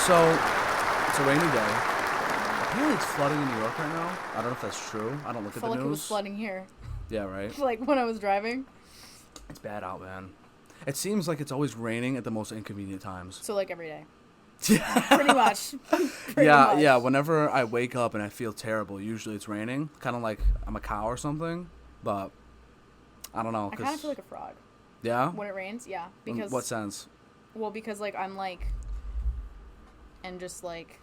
So, it's a rainy day. Apparently it's flooding in New York right now. I don't know if that's true. I don't look at the I felt like news. it was flooding here. Yeah, right? Like when I was driving. It's bad out, man. It seems like it's always raining at the most inconvenient times. So like every day. Yeah. Pretty much. Yeah. Whenever I wake up and I feel terrible, usually it's raining. Kind of like I'm a cow or something. But I don't know. I kind of feel like a frog. Yeah? When it rains, yeah. In Because what sense? Well, because like I'm like, and just like.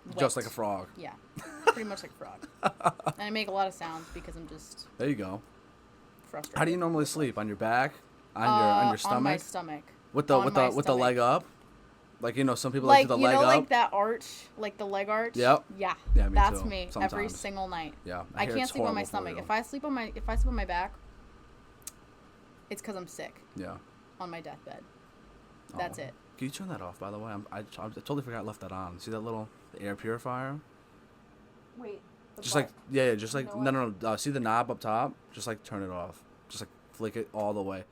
Wet. Just like a frog. Yeah, pretty much like a frog. And I make a lot of sounds because I'm just. There you go. Frustrated. How do you normally sleep? On your back? On your stomach? On my stomach. With the leg up? Like, you know, some people like do the leg up. Like that arch, like the leg arch. Yep. Yeah. Yeah, me That's too. me Sometimes. every single night. Yeah. I can't sleep on my stomach. If I sleep on my back, it's because I'm sick. Yeah. On my deathbed. That's it. Can you turn that off, by the way? I totally forgot I left that on. See that little air purifier? Wait. Just like, yeah, just like, no. See the knob up top? Just like turn it off. Just like flick it all the way.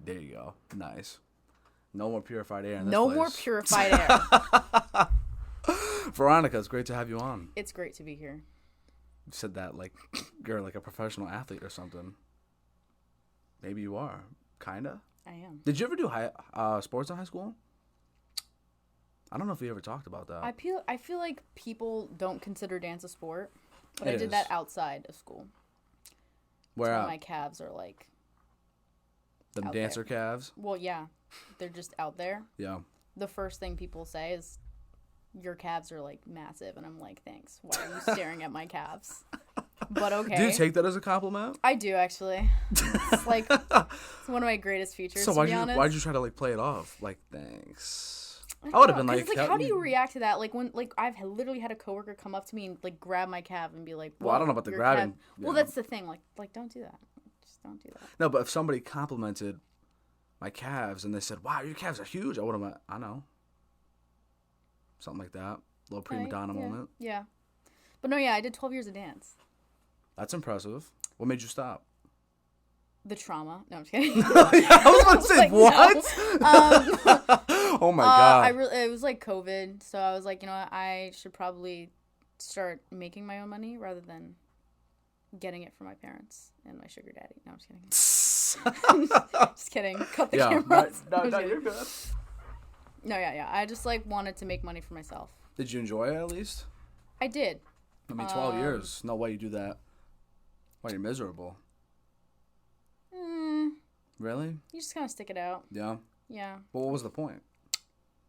There you go. Nice. No more purified air in this place. No more purified air. Veronica, it's great to have you on. It's great to be here. You said that like you're like a professional athlete or something. Maybe you are. Kinda. I am. Did you ever do sports in high school? I don't know if we ever talked about that. I feel like people don't consider dance a sport, but It I did is. that outside of school. Where That's at? why my calves are like. The out dancer there. calves? Well, yeah, they're just out there. Yeah. The first thing people say is, "Your calves are like massive," and I'm like, "Thanks. Why are you staring at my calves?" But okay. Do you take that as a compliment? I do actually. It's like it's one of my greatest features. So to be honest. why'd you try to like play it off? Like, thanks. I would have been know, 'cause like, it's like, how do you react to that? Like when, like I've literally had a coworker come up to me and like grab my calf and be like, Well, I don't know about the your grabbing. calf- Well, yeah. that's the thing. Like don't do that. Just don't do that. No, but if somebody complimented my calves and they said, "Wow, your calves are huge," I would have went, "I know." Something like that. Little prima donna moment. Yeah. But no, yeah, I did 12 years of dance. That's impressive. What made you stop? The trauma. No, I'm just kidding. I was about to say, Like, what? Oh my God. It was like COVID, so I was like, you know what, I should probably start making my own money rather than getting it from my parents and my sugar daddy. No, I'm just kidding. Just kidding. Cut the camera. No, you're good. No, yeah. I just like wanted to make money for myself. Did you enjoy it at least? I did. I mean, 12 years. No way you do that. Why, you're miserable. Really? You just kind of stick it out. Yeah. Yeah. But what was the point?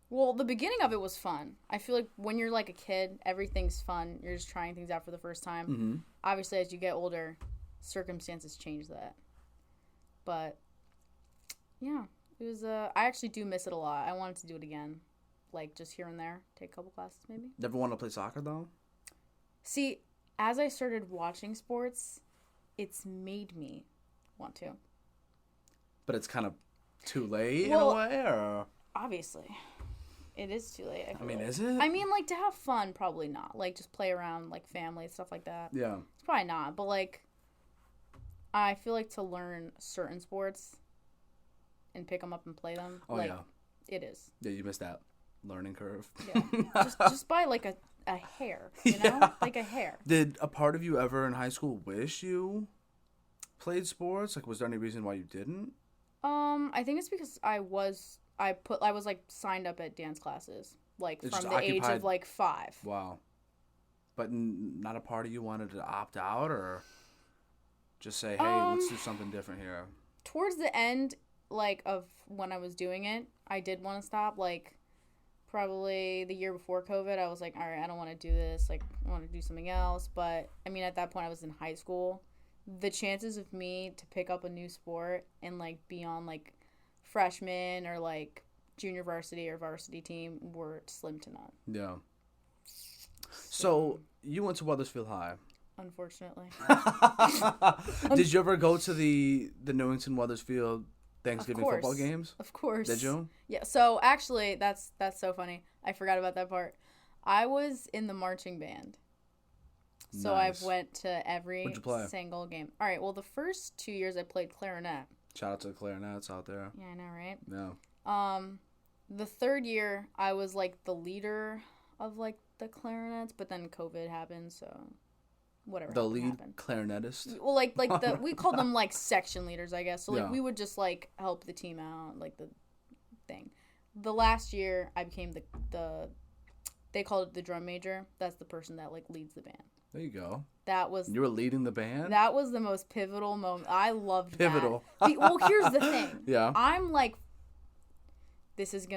Well, the beginning of it was fun. I feel like when you're like a kid, everything's fun. You're just trying things out for the first time. Mm-hmm. Obviously, as you get older, circumstances change that. But yeah, it was. I actually do miss it a lot. I wanted to do it again, like just here and there, take a couple classes maybe. Never want to play soccer though? See, as I started watching sports, it's made me want to. But it's kind of too late in Well, a way, or? Obviously. It is too late. I mean, is it? I mean, like, to have fun, probably not. Like, just play around, like, family, stuff like that. Yeah. It's probably not. But, like, I feel like to learn certain sports and pick them up and play them. Oh, like, yeah. It is. Yeah, you missed that learning curve. Yeah. just by, like, a hair, you know? Yeah. Like a hair. Did a part of you ever in high school wish you played sports? Like, was there any reason why you didn't? I think it's because I was like signed up at dance classes, like It's from just the age of like 5. Wow. But not a part of you wanted to opt out or just say, hey, let's do something different here? Towards the end, like, of when I was doing it, I did want to stop. Like, probably the year before COVID, I was like, all right, I don't want to do this. Like, I want to do something else. But, I mean, at that point, I was in high school. The chances of me to pick up a new sport and, like, be on, like, freshman or, like, junior varsity or varsity team were slim to none. Yeah. So you went to Weathersfield High. Unfortunately. Did you ever go to the Newington Weathersfield Thanksgiving football games? Of course. Did you? Yeah. So actually, that's so funny. I forgot about that part. I was in the marching band. So Nice. I went to every What'd you play? single game. All right. Well, the first 2 years I played clarinet. Shout out to the clarinets out there. Yeah, I know, right? Yeah. The third year, I was like the leader of like the clarinets, but then COVID happened, so whatever. The lead happened. clarinetist. Well, like we called them like section leaders, I guess. So like Yeah. we would just like help the team out, like the thing. The last year, I became the they called it the drum major. That's the person that like leads the band. There you go. You were leading the band? That was the most pivotal moment. I loved Pivotal. that. Well, here's the thing. Yeah. I'm like, this is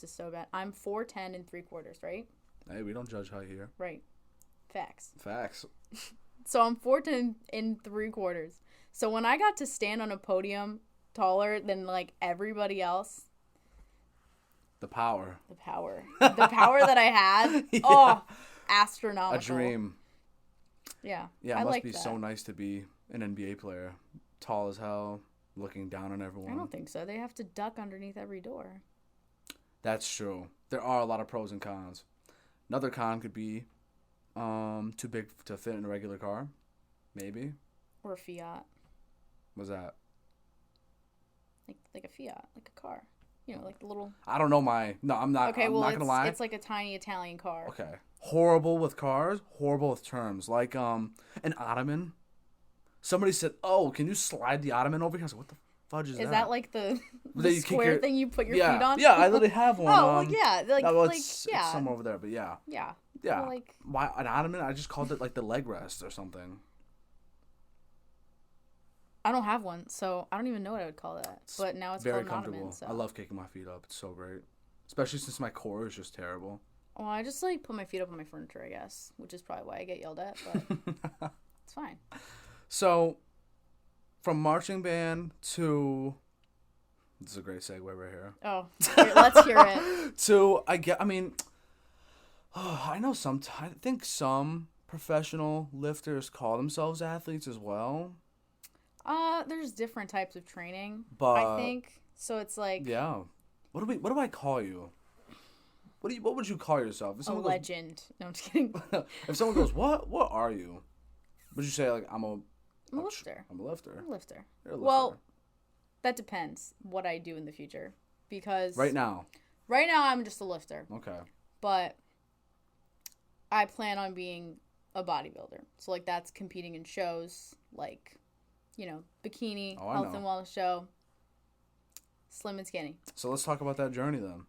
so bad. I'm 4'10" and 3/4, right? Hey, we don't judge height here. Right. Facts. So I'm 4'10" and 3/4. So when I got to stand on a podium taller than like everybody else, the power that I had, yeah. astronomical. A dream. Yeah. Yeah, it must be so nice to be an NBA player. Tall as hell, looking down on everyone. I don't think so. They have to duck underneath every door. That's true. There are a lot of pros and cons. Another con could be too big to fit in a regular car. Maybe. Or a Fiat. What's that? Like a Fiat, like a car. You know, like the little... I don't know No, I'm not. Okay, I'm well, not gonna lie. It's like a tiny Italian car. Okay. Horrible with cars, horrible with terms. Like an ottoman. Somebody said, "Oh, can you slide the ottoman over here?" I was like, "What the fudge is that?" Is that like the you square thing you put your feet on? Yeah, I literally have one. Oh, well, yeah. It's somewhere over there, but yeah. Yeah. Yeah. Well, why an ottoman? I just called it like the leg rest or something. I don't have one, so I don't even know what I would call that. But now it's very called an comfortable. ottoman. So. I love kicking my feet up. It's so great, especially since my core is just terrible. Well, I just like put my feet up on my furniture, I guess, which is probably why I get yelled at. But it's fine. So, from marching band to this is a great segue right here. Oh, let's hear it. I think some professional lifters call themselves athletes as well. There's different types of training. But I think so. It's like What do I call you? What would you call yourself? If someone legend. No, I'm just kidding. If someone goes, what are you? Would you say like I'm a lifter. I'm a lifter. I'm a lifter. You're a lifter. Well, that depends what I do in the future because right now I'm just a lifter. Okay. But I plan on being a bodybuilder. So like that's competing in shows like, bikini, health and wellness show, slim and skinny. So let's talk about that journey then.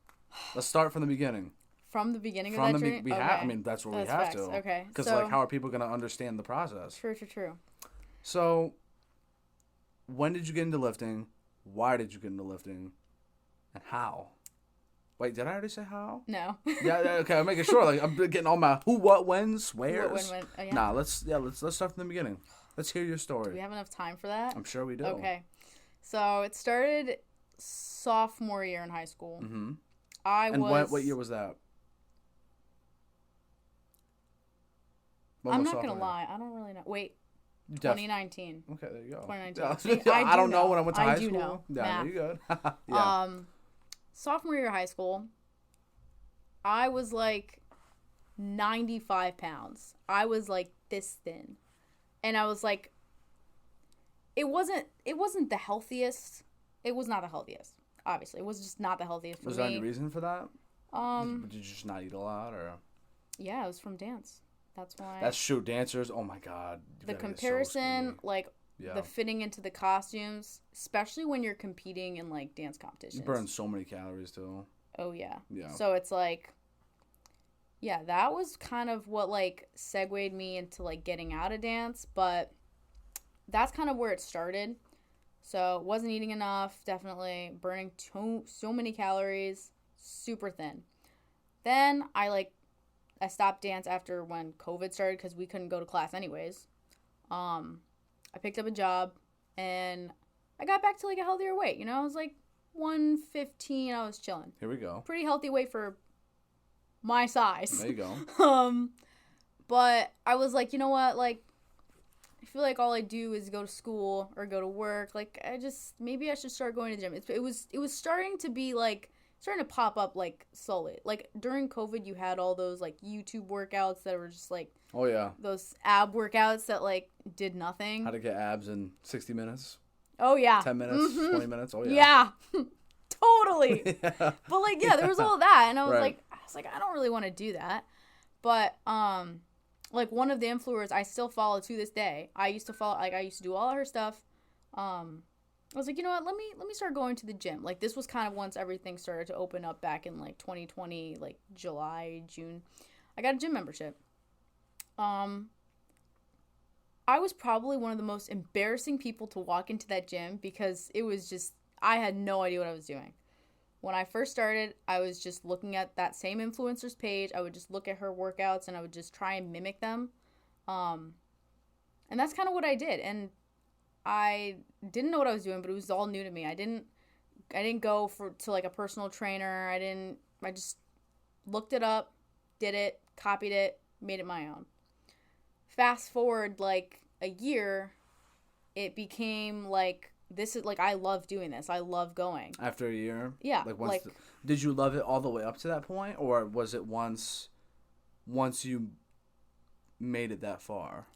Let's start from the beginning. From the beginning of that journey? That's what we have facts. to. Okay. Because how are people going to understand the process? True. So, when did you get into lifting? Why did you get into lifting? And how? Wait, did I already say how? No. Yeah, okay, I'm making sure. Like I'm getting all my who, what, whens, where's. When. Oh, yeah. Nah, let's start from the beginning. Let's hear your story. Do we have enough time for that? I'm sure we do. Okay. So it started sophomore year in high school. Mm-hmm. What year was that? I'm not gonna lie. I don't really know. Wait. 2019. Okay, there you go. 2019. Yeah. See, I don't know when I went to high school. I do know. Yeah, Math. you're good. Yeah. Sophomore year of high school, I was like 95 pounds. I was like this thin. And I was like, it wasn't the healthiest. It was not the healthiest. Obviously, it was just not the healthiest for me. Was there any reason for that? Did you just not eat a lot, or? Yeah, it was from dance. That's why. That's true. Dancers. Oh my God. The comparison, the fitting into the costumes, especially when you're competing in like dance competitions. You burn so many calories too. Oh yeah. Yeah. So it's like, yeah, that was kind of what like segued me into like getting out of dance, but that's kind of where it started. So wasn't eating enough, definitely burning so many calories, super thin. Then I stopped dance after when COVID started because we couldn't go to class anyways. I picked up a job and I got back to like a healthier weight. I was like 115. I was chilling. Here we go. Pretty healthy weight for my size. There you go. But I was like, you know what? Like, I feel like all I do is go to school or go to work. Like, maybe I should start going to the gym. It was starting to pop up like slowly. Like during COVID, you had all those like YouTube workouts that were just like, oh yeah, those ab workouts that like did nothing. How to get abs in 60 minutes? Oh yeah, 10 minutes, 20 minutes. Oh yeah, yeah, Totally. Yeah. But like, yeah, there was all that, and I was Right. like, I don't really want to do that. But like one of the influencers I still follow to this day. I used to follow, like I used to do all her stuff. I was like, you know what? Let me start going to the gym. Like this was kind of once everything started to open up back in like 2020, like July, June. I got a gym membership. I was probably one of the most embarrassing people to walk into that gym because it was just, I had no idea what I was doing. When I first started, I was just looking at that same influencer's page. I would just look at her workouts and I would just try and mimic them. And that's kind of what I did. And I didn't know what I was doing, but it was all new to me. I didn't go to like a personal trainer. I just looked it up, did it, copied it, made it my own. Fast forward like a year, it became like, this is like, I love doing this. I love going. After a year? Yeah. Like did you love it all the way up to that point? Or was it once you made it that far?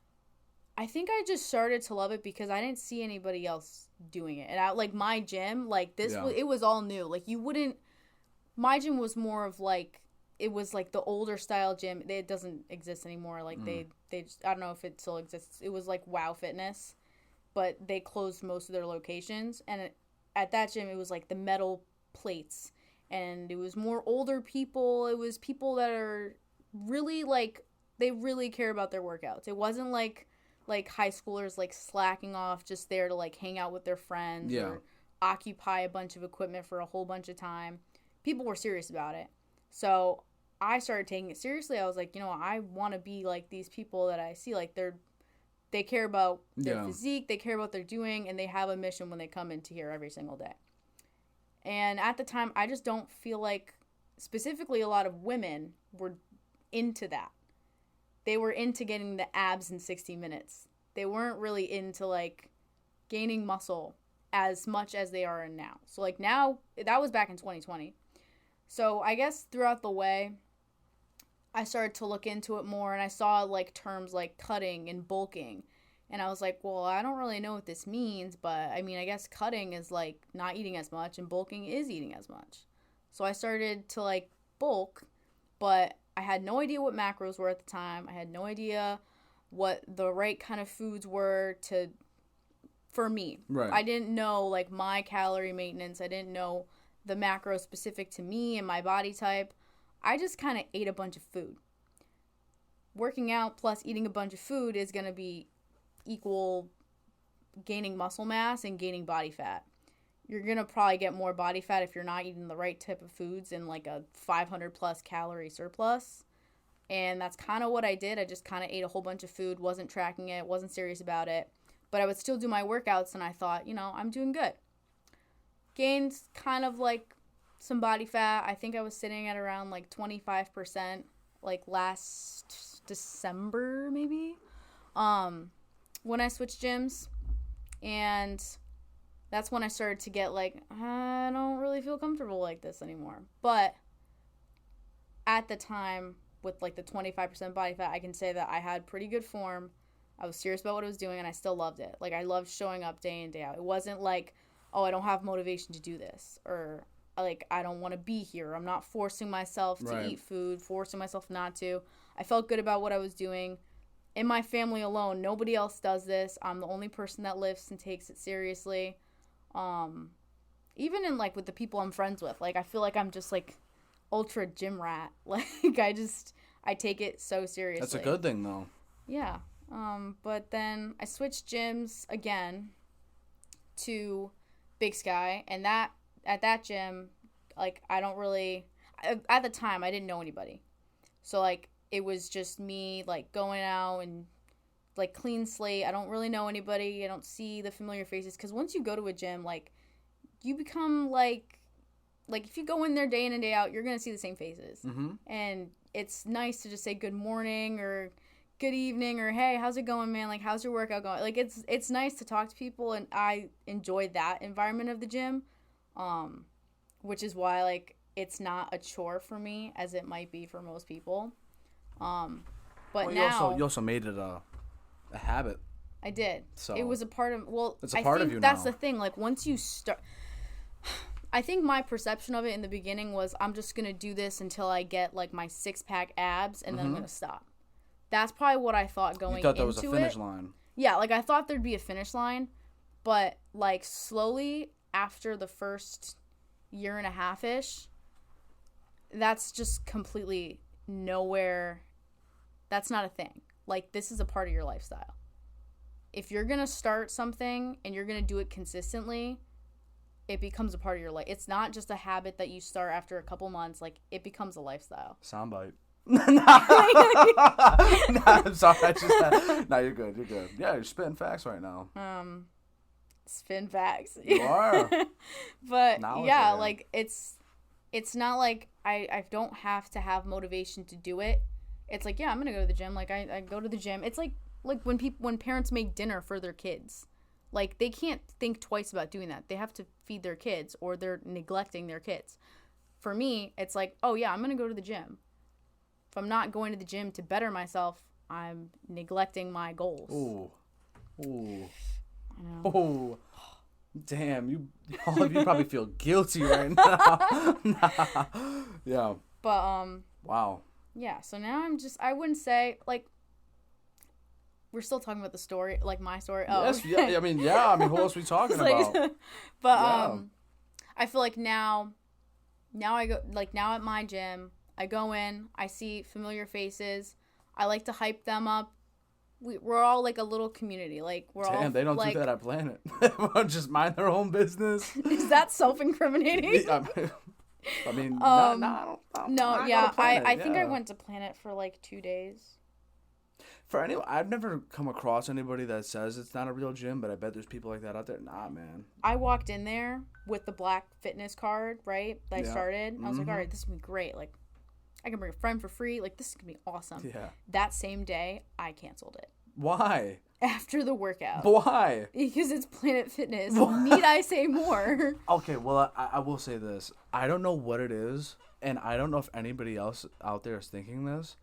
I think I just started to love it because I didn't see anybody else doing it. And I, like my gym, like this, Yeah. it was all new. Like my gym was more of like, it was like the older style gym. It doesn't exist anymore. Like they just, I don't know if it still exists. It was like Wow Fitness, but they closed most of their locations. And at that gym, it was like the metal plates, and it was more older people. It was people that are really like, they really care about their workouts. It wasn't like high schoolers like slacking off just there to like hang out with their friends or occupy a bunch of equipment for a whole bunch of time. People were serious about it. So I started taking it seriously. I was like, you know, I want to be like these people that I see. Like they care about their physique, they care about what they're doing, and they have a mission when they come into here every single day. And at the time, I just don't feel like specifically a lot of women were into that. They were into getting the abs in 60 minutes. They weren't really into like gaining muscle as much as they are in now. So like now, that was back in 2020. So I guess throughout the way, I started to look into it more, and I saw like terms like cutting and bulking. And I was like, well, I don't really know what this means, but I mean, I guess cutting is like not eating as much and bulking is eating as much. So I started to like bulk, but I had no idea what macros were at the time. I had no idea what the right kind of foods were for me. Right. I didn't know like my calorie maintenance. I didn't know the macros specific to me and my body type. I just kind of ate a bunch of food. Working out plus eating a bunch of food is going to be equal gaining muscle mass and gaining body fat. You're going to probably get more body fat if you're not eating the right type of foods in like a 500 plus calorie surplus. And that's kind of what I did. I just kind of ate a whole bunch of food, wasn't tracking it, wasn't serious about it. But I would still do my workouts, and I thought, you know, I'm doing good. Gained kind of like some body fat. I think I was sitting at around like 25% like last December maybe when I switched gyms. And that's when I started to get like, I don't really feel comfortable like this anymore. But at the time, with like the 25% body fat, I can say that I had pretty good form. I was serious about what I was doing, and I still loved it. Like, I loved showing up day in, day out. It wasn't like, oh, I don't have motivation to do this, or like, I don't want to be here. I'm not forcing myself to eat food, forcing myself not to. I felt good about what I was doing. In my family alone, nobody else does this. I'm the only person that lifts and takes it seriously. Even in like with the people I'm friends with, like I feel like I'm just like ultra gym rat. Like I take it so seriously. That's a good thing though. Yeah. But then I switched gyms again to Big Sky, and that at that gym, like at the time I didn't know anybody. So like it was just me like going out and like clean slate. I don't really know anybody. I don't see the familiar faces, because once you go to a gym, like you become like if you go in there day in and day out, you're going to see the same faces. Mm-hmm. And it's nice to just say good morning or good evening or hey, how's it going, man? Like, how's your workout going? Like, it's nice to talk to people, and I enjoy that environment of the gym, which is why, like, it's not a chore for me as it might be for most people. But well, now... You also made it a habit. I did. So it was a part of... Well, it's a part of you that's now. the thing. Like, once you start... I think my perception of it in the beginning was I'm just going to do this until I get, like, my six-pack abs, and then I'm going to stop. That's probably what I thought going into it. You thought there was a finish line. Yeah, like, I thought there'd be a finish line, but, like, slowly, after the first year and a half-ish, that's just completely nowhere. That's not a thing. Like, this is a part of your lifestyle. If you're going to start something and you're going to do it consistently, it becomes a part of your life. It's not just a habit that you start after a couple months. Like, it becomes a lifestyle. Soundbite. No, I'm sorry. No, you're good. You're good. Yeah, you're spitting facts right now. Spin facts. You are. But, yeah, like, it's not like I don't have to have motivation to do it. It's like, yeah, I'm going to go to the gym. Like, I go to the gym. It's like when parents make dinner for their kids. Like, they can't think twice about doing that. They have to feed their kids or they're neglecting their kids. For me, it's like, oh, yeah, I'm going to go to the gym. If I'm not going to the gym to better myself, I'm neglecting my goals. Ooh. Oh. Damn, all of you probably feel guilty right now. Yeah. But, wow. Yeah, so now I wouldn't say, like, we're still talking about the story, like my story. Oh, yes, yeah. I mean, who else are we talking about? But I feel like now I go, like, now at my gym, I go in, I see familiar faces. I like to hype them up. We're all like a little community. Like, we're all. They don't do that at Planet. Everyone just mind their own business. Is that self-incriminating? I mean, I think I went to Planet for like 2 days. I've never come across anybody that says it's not a real gym, but I bet there's people like that out there. Nah, man. I walked in there with the black fitness card, right? That I started. I was like, all right, this is going to be great. Like, I can bring a friend for free. Like, this is going to be awesome. Yeah. That same day, I canceled it. Why? After the workout. Why? Because it's Planet Fitness. Need I say more? Okay, well, I will say this. I don't know what it is, and I don't know if anybody else out there is thinking this,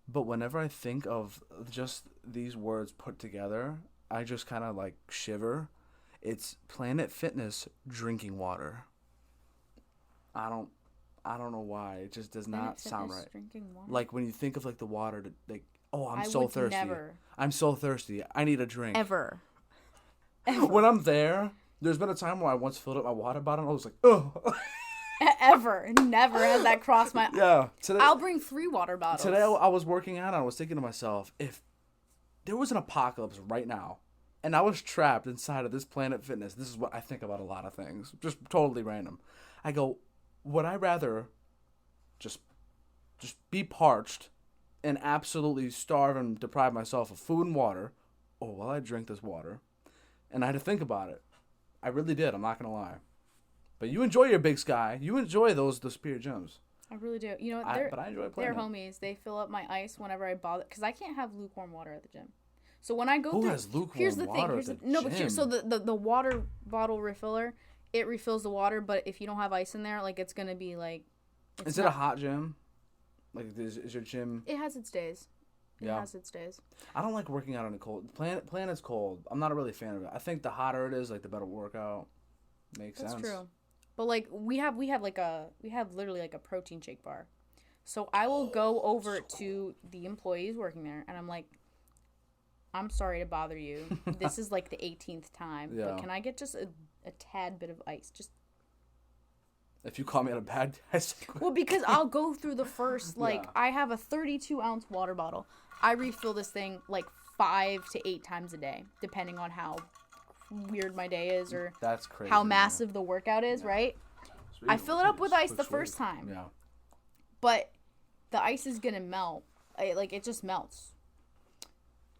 but whenever I think of just these words put together, I just kind of, like, shiver. It's Planet Fitness drinking water. I don't know why. It just does not sound right. Drinking water? Like, when you think of, like, the water, like, oh, I'm so thirsty. I'm so thirsty. I need a drink. Ever. When I'm there, there's been a time where I once filled up my water bottle and I was like, oh. Ever. Never has that crossed my... Yeah. Today, I'll bring 3 water bottles. Today I was working out and I was thinking to myself, if there was an apocalypse right now and I was trapped inside of this Planet Fitness, this is what I think about a lot of things. Just totally random. I go, would I rather just be parched and absolutely starve and deprive myself of food and water, or will I drink this water? And I had to think about it. I really did. I'm not going to lie. But you enjoy your Big Sky. You enjoy the Superior gyms. I really do. You know what? But I enjoy playing. They're homies. They fill up my ice whenever I bother. Because I can't have lukewarm water at the gym. So when I go Who has lukewarm water at the gym? So the water bottle refiller, it refills the water. But if you don't have ice in there, like, it's going to be like... Is it a hot gym? Like, is your gym... It has its days. It has its days. I don't like working out in the cold. Planet's cold. I'm not a really fan of it. I think the hotter it is, like, the better workout. Makes sense. That's true. But, like, we have literally like a protein shake bar. So I will go over to the employees working there, and I'm like, I'm sorry to bother you. This is like the 18th time. Yeah. But can I get just a tad bit of ice? Just. If you call me on a bad day. Well, because I'll go through the first, like, I have a 32-ounce water bottle. I refill this thing like 5 to 8 times a day, depending on how weird my day is or that's crazy, how massive the workout is, right? Sweet. I fill it up with ice the first time. Yeah. But the ice is going to melt. It just melts.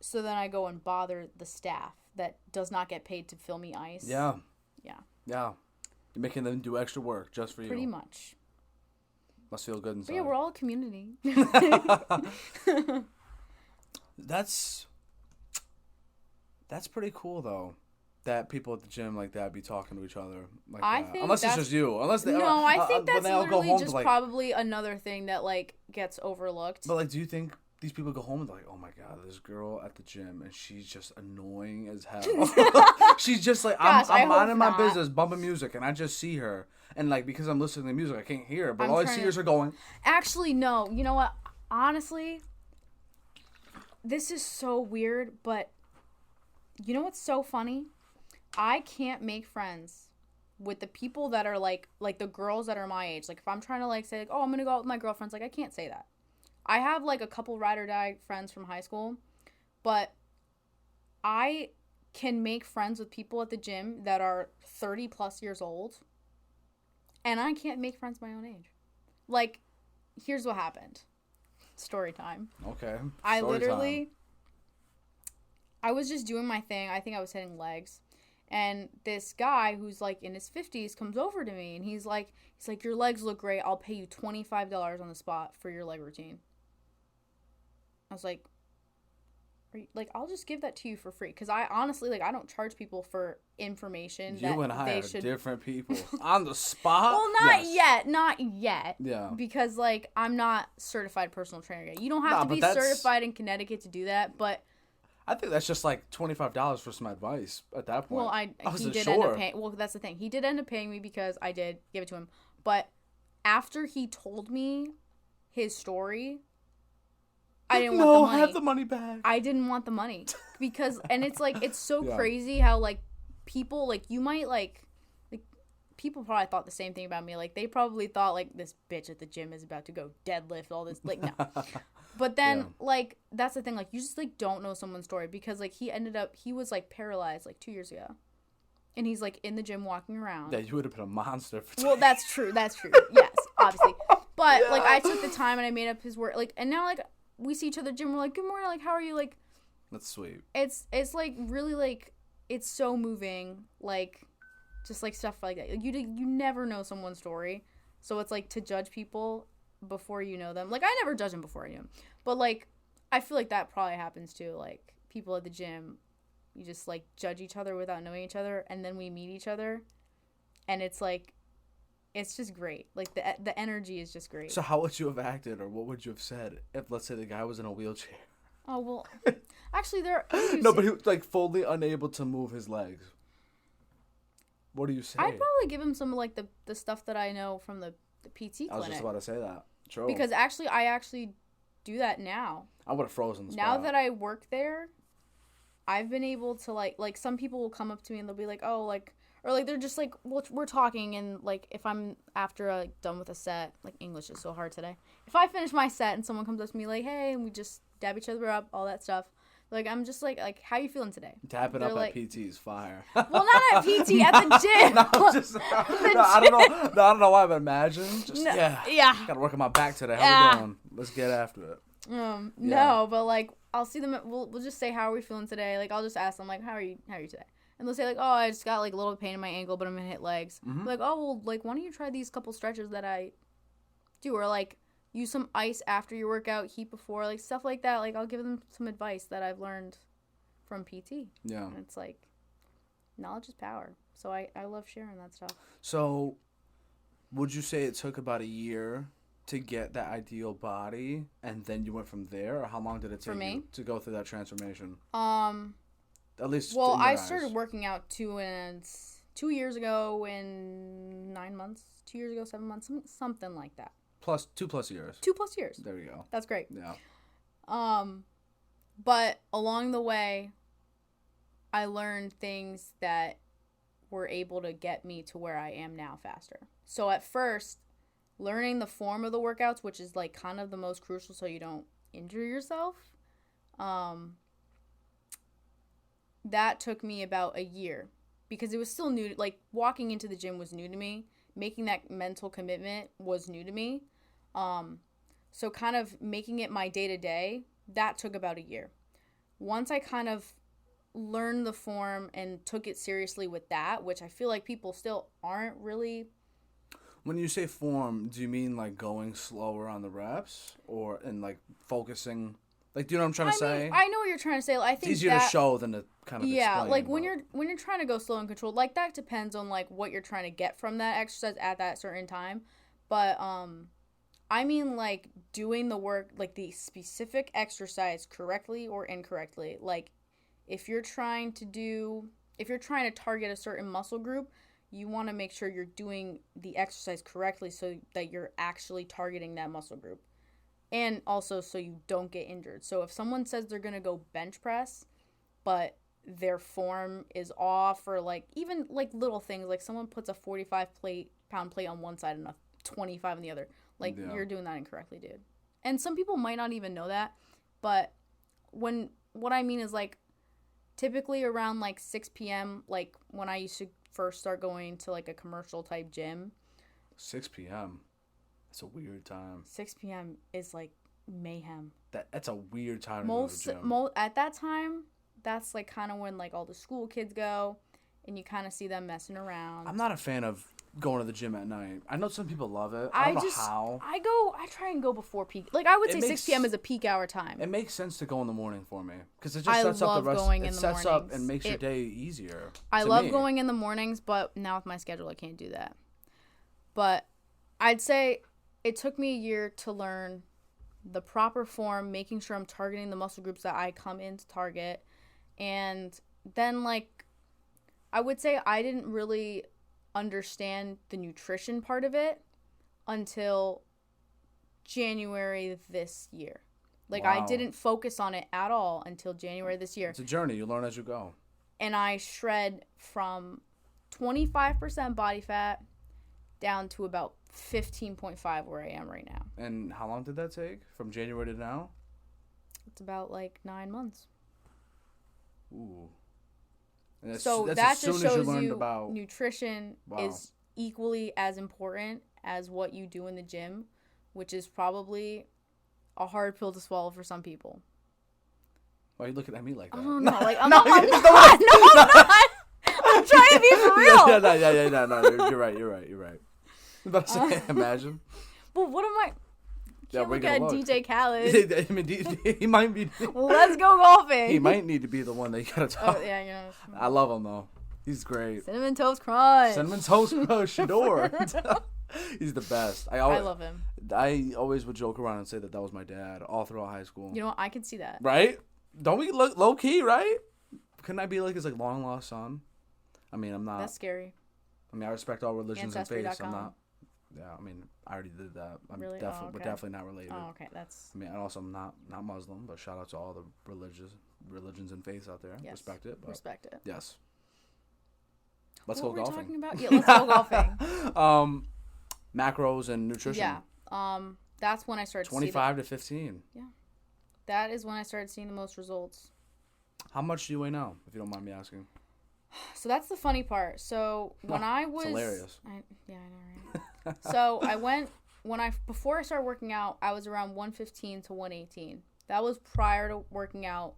So then I go and bother the staff that does not get paid to fill me ice. Yeah. Yeah. Yeah. You're making them do extra work just for you. Pretty much. Must feel good inside. But yeah, we're all a community. That's pretty cool, though. That people at the gym like that be talking to each other like that. Unless it's just you. I think that's literally just probably another thing that, like, gets overlooked. But, like, do you think these people go home and they're like, oh my God, this girl at the gym and she's just annoying as hell. She's just like, Gosh, I'm minding my not. business, bumping music, and I just see her. And like, because I'm listening to music, I can't hear her, but all I see is her going. Actually, no. You know what? Honestly, this is so weird, but you know what's so funny? I can't make friends with the people that are like the girls that are my age. Like if I'm trying to like say like, oh, I'm gonna go out with my girlfriends, like I can't say that. I have like a couple ride or die friends from high school, but I can make friends with people at the gym that are 30 plus years old, and I can't make friends my own age. Like, here's what happened. Story time. Okay. I was just doing my thing. I think I was hitting legs. And this guy who's like in his 50s comes over to me and he's like, your legs look great. I'll pay you $25 on the spot for your leg routine. I was like, I'll just give that to you for free. Because I honestly, like, I don't charge people for information you and I are different people. On the spot? Well, not yet. Yeah. Because, like, I'm not certified personal trainer yet. You don't have to be certified in Connecticut to do that, but... I think that's just like $25 for some advice at that point. Well, he did end up paying. Well, that's the thing. He did end up paying me because I did give it to him. But after he told me his story, I didn't want the money. No, have the money back. I didn't want the money because, and it's like it's so crazy how like people like you might like people probably thought the same thing about me. Like they probably thought like this bitch at the gym is about to go deadlift all this. Like no. But then, like, that's the thing, like, you just, like, don't know someone's story, because, like, he was, like, paralyzed, like, 2 years ago, and he's, like, in the gym walking around. Yeah, you would have been a monster for Well, that's true, yes, obviously, but, like, I took the time, and I made up his word, like, and now, like, we see each other at the gym, we're like, good morning, like, how are you, like. That's sweet. It's like, really, like, it's so moving, like, just, like, stuff like that, like, you never know someone's story, so it's, like, to judge people before you know them. Like, I never judge them before I knew them. But, like, I feel like that probably happens too. Like, people at the gym, you just, like, judge each other without knowing each other, and then we meet each other, and it's, like, it's just great. Like, the energy is just great. So how would you have acted, or what would you have said if, let's say, the guy was in a wheelchair? Oh, well, actually, No, but he was, like, fully unable to move his legs. What do you say? I'd probably give him some, like, the stuff that I know from the PT clinic. I was just about to say that. True. Because I do that now. I would have frozen the spot. Now that I work there, I've been able to, like, some people will come up to me and they'll be like, oh, like, or, like, they're just, like, well, we're talking, and, like, if I'm done with a set, like, English is so hard today. If I finish my set and someone comes up to me, like, hey, and we just dab each other up, all that stuff, like, I'm just, like, how you feeling today? Dab it up like, at PT's fire. Well, not at PT, at the gym. I don't know why, but imagine. Just, yeah. Gotta work on my back today. How we doing? Let's get after it. No, but, like, I'll see them, we'll just say, how are we feeling today? Like, I'll just ask them, like, how are you today? And they'll say, like, oh, I just got, like, a little pain in my ankle, but I'm gonna hit legs. Mm-hmm. Like, oh, well, like, why don't you try these couple stretches that I do? Or, like, use some ice after your workout, heat before, like, stuff like that. Like, I'll give them some advice that I've learned from PT. Yeah. And it's, like, knowledge is power. So I love sharing that stuff. So would you say it took about a year to get that ideal body, and then you went from there? Or how long did it take you to go through that transformation? At least well, I started working out 2 years ago in 9 months, 2 years ago, 7 months, something like that. 2+ years. 2+ years. There you go. That's great. Yeah. But along the way, I learned things that were able to get me to where I am now faster. So at first, learning the form of the workouts, which is like kind of the most crucial so you don't injure yourself, that took me about a year because it was still new. Like, walking into the gym was new to me. Making that mental commitment was new to me. So kind of making it my day-to-day, that took about a year. Once I kind of learned the form and took it seriously with that, which I feel like people still aren't really. When you say form, do you mean like going slower on the reps and like focusing? Like, do you know what I'm trying to say? I know what you're trying to say. I think it's easier to show than to kind of explain. Like when you're trying to go slow and controlled, like that depends on like what you're trying to get from that exercise at that certain time. But I mean, like, doing the work, like, the specific exercise correctly or incorrectly. Like, if you're trying to target a certain muscle group, you want to make sure you're doing the exercise correctly so that you're actually targeting that muscle group. And also so you don't get injured. So if someone says they're going to go bench press, but their form is off, or, like, even, like, little things, like someone puts a 45-pound plate on one side and a 25 on the other. Like, you're doing that incorrectly, dude. And some people might not even know that, but what I mean is, like, typically around, like, 6 p.m., like, when I used to first start going to, like, a commercial-type gym. 6 p.m.? That's a weird time. 6 p.m. is, like, mayhem. That's a weird time to go to the gym. At that time, that's, like, kind of when, like, all the school kids go, and you kind of see them messing around. I'm not a fan of going to the gym at night. I know some people love it. I don't know how. I try and go before peak. Like, I would say 6 p.m. is a peak hour time. It makes sense to go in the morning for me because it just sets up the rest. It sets up and makes your day easier. I love going in the mornings, but now with my schedule, I can't do that. But I'd say it took me a year to learn the proper form, making sure I'm targeting the muscle groups that I come in to target. And then, like, I would say I didn't really understand the nutrition part of it until January this year. Like, wow. I didn't focus on it at all until January this year. It's a journey. You learn as you go. And I shred from 25% body fat down to about 15.5 where I am right now. And how long did that take? From January to now? It's about, like, 9 months. Ooh. So that just shows you nutrition is equally as important as what you do in the gym, which is probably a hard pill to swallow for some people. Why are you looking at me like that? Oh, no. Like, I'm not. I'm not. I'm trying to be for real. No. You're right. I'm about to say, imagine. Well, what am I... Yeah, look at DJ Khaled. I mean, he might be... Let's go golfing. He might need to be the one that you gotta talk. Oh, yeah, you know. I love him, though. He's great. Cinnamon Toast Crunch. Shador. He's the best. I love him. I always would joke around and say that was my dad all throughout high school. You know what? I can see that. Right? Don't we look low-key, right? Couldn't I be like his, like, long-lost son? I mean, I'm not... That's scary. I mean, I respect all religions and faiths. I'm not... Yeah, I mean, I already did that. Really? We're definitely not related. Oh, okay. That's... I mean, and also I'm not Muslim, but shout out to all the religions and faiths out there. Yes. Respect it. Respect it. Yes. Let's go golfing. What were we talking about? Yeah, let's go golfing. Macros and nutrition. Yeah. That's when I started 25 to 15. Yeah. That is when I started seeing the most results. How much do you weigh now, if you don't mind me asking? So that's the funny part. So when I was... It's hilarious. I know, right? So before I started working out, I was around 115 to 118. That was prior to working out.